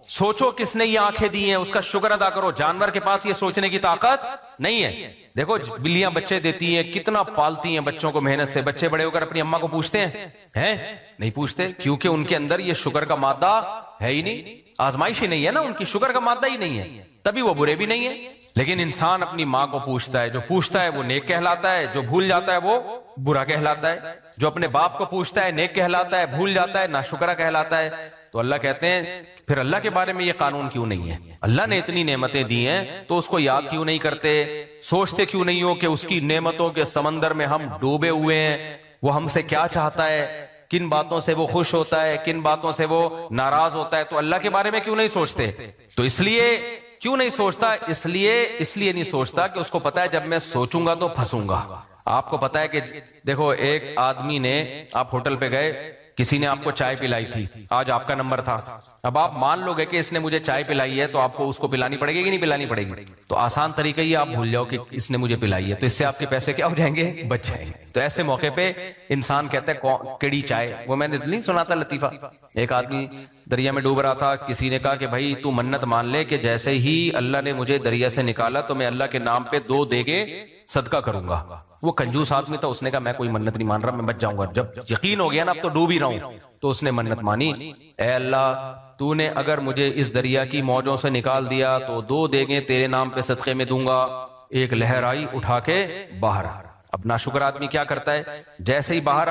سوچو کس نے یہ آنکھیں دی ہیں, اس کا شکر ادا کرو. جانور کے پاس یہ سوچنے کی طاقت نہیں ہے. دیکھو بلیاں بچے دیتی ہیں, کتنا پالتی ہیں بچوں کو محنت سے. بچے بڑے ہو کر اپنی اماں کو پوچھتے ہیں نہیں پوچھتے, کیونکہ ان کے اندر یہ شکر کا مادہ ہے ہی نہیں, آزمائش ہی نہیں ہے نا ان کی, شکر کا مادہ ہی نہیں ہے, تبھی وہ برے بھی نہیں ہیں. لیکن انسان اپنی ماں کو پوچھتا ہے, جو پوچھتا ہے وہ نیک کہلاتا ہے, جو بھول جاتا ہے وہ برا کہلاتا ہے. جو اپنے باپ کو پوچھتا ہے نیک کہلاتا ہے, بھول جاتا ہے ناشکرا کہلاتا ہے. تو اللہ کہتے ہیں پھر اللہ کے بارے میں یہ قانون کیوں نہیں ہے؟ اللہ نے اتنی نعمتیں دی ہیں تو اس کو یاد کیوں نہیں کرتے, سوچتے کیوں نہیں ہو کہ اس کی نعمتوں کے سمندر میں ہم ڈوبے ہوئے ہیں, وہ ہم سے کیا چاہتا ہے, کن باتوں سے وہ خوش ہوتا ہے, کن باتوں سے وہ ناراض ہوتا ہے. تو اللہ کے بارے میں کیوں نہیں سوچتے؟ تو اس لیے کیوں نہیں سوچتا, اس لیے نہیں سوچتا کہ اس کو پتا ہے جب میں سوچوں گا تو پھنسوں گا. آپ کو پتا ہے کہ دیکھو ایک آدمی نے, آپ ہوٹل پہ گئے, کسی نے آپ کو چائے پلائی تھی, آج آپ کا نمبر تھا, اب آپ مان لو گے کہ اس نے مجھے چائے پلائی ہے تو آپ کو اس کو پلانی پڑے گی کہ نہیں پلانی پڑے گی؟ تو آسان طریقہ یہ آپ بھول جاؤ کہ اس نے مجھے پلائی ہے, تو اس سے آپ کے پیسے کیا ہو جائیں گے, بچ جائیں گے. تو ایسے موقع پہ انسان کہتا ہے کیڑی چائے. وہ میں نے نہیں سنا تھا لطیفہ, ایک آدمی دریا میں ڈوب رہا تھا, کسی نے کہا کہ بھائی تو منت مان لے کہ جیسے ہی اللہ نے مجھے دریا سے نکالا تو میں اللہ کے نام پہ 2 دیگیں صدقہ کروں گا. وہ کنجوس آدمی تھا, اس نے کہا میں کوئی منت نہیں مان رہا, میں بچ جاؤں گا. جب یقین ہو گیا نا اب تو ڈوب ہی رہا ہوں, تو اس نے منت مانی, اے اللہ تو نے اگر مجھے اس دریا کی موجوں سے نکال دیا تو 2 دیگیں تیرے نام پہ صدقے میں دوں گا. ایک لہر آئی, اٹھا کے باہر. اب ناشکر آدمی کیا کرتا ہے, جیسے ہی باہر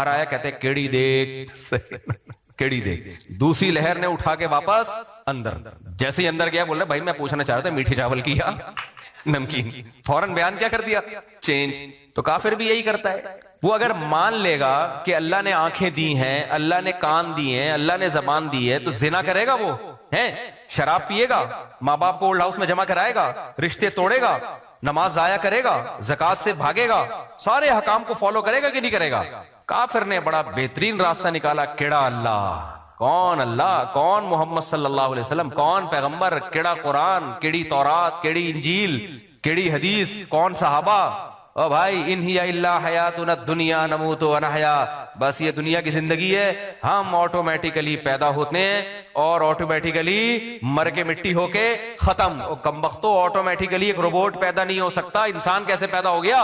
آیا کہتے ہیں کیڑی دیکھ, کیڑی دیکھ. دوسری لہر نے اٹھا کے واپس اندر, جیسے ہی اندر گیا بول رہا بھائی میں پوچھنا چاہ رہا تھا میٹھے چاول کی یا نمکین, فوراً بیان کیا کر دیا, چینج. تو کافر بھی یہی کرتا ہے. وہ اگر مان لے گا کہ اللہ نے آنکھیں دی ہیں, اللہ نے کان دی ہیں, اللہ نے زبان دی ہے, تو زنا کرے گا, وہ ہے شراب پیے گا, ماں باپ کو اولڈ ہاؤس میں جمع کرائے گا, رشتے توڑے گا, نماز ضائع کرے گا, زکات سے بھاگے گا, سارے حکام کو فالو کرے گا کہ نہیں کرے گا؟ کافر نے بڑا بہترین راستہ نکالا, کیڑا اللہ. کون اللہ, کون محمد صلی اللہ علیہ وسلم, کون پیغمبر, کیڑا قرآن, کیڑی تورات, کیڑی انجیل, کیڑی حدیث, کون صحابہ. او بھائی ان ہی الا حیاتنا الدنیا نموت و نحیا, بس یہ دنیا کی زندگی ہے, ہم آٹومیٹیکلی پیدا ہوتے ہیں اور آٹومیٹیکلی مر کے مٹی ہو کے ختم. کمبختو آٹومیٹیکلی ایک روبوٹ پیدا نہیں ہو سکتا, انسان کیسے پیدا ہو گیا؟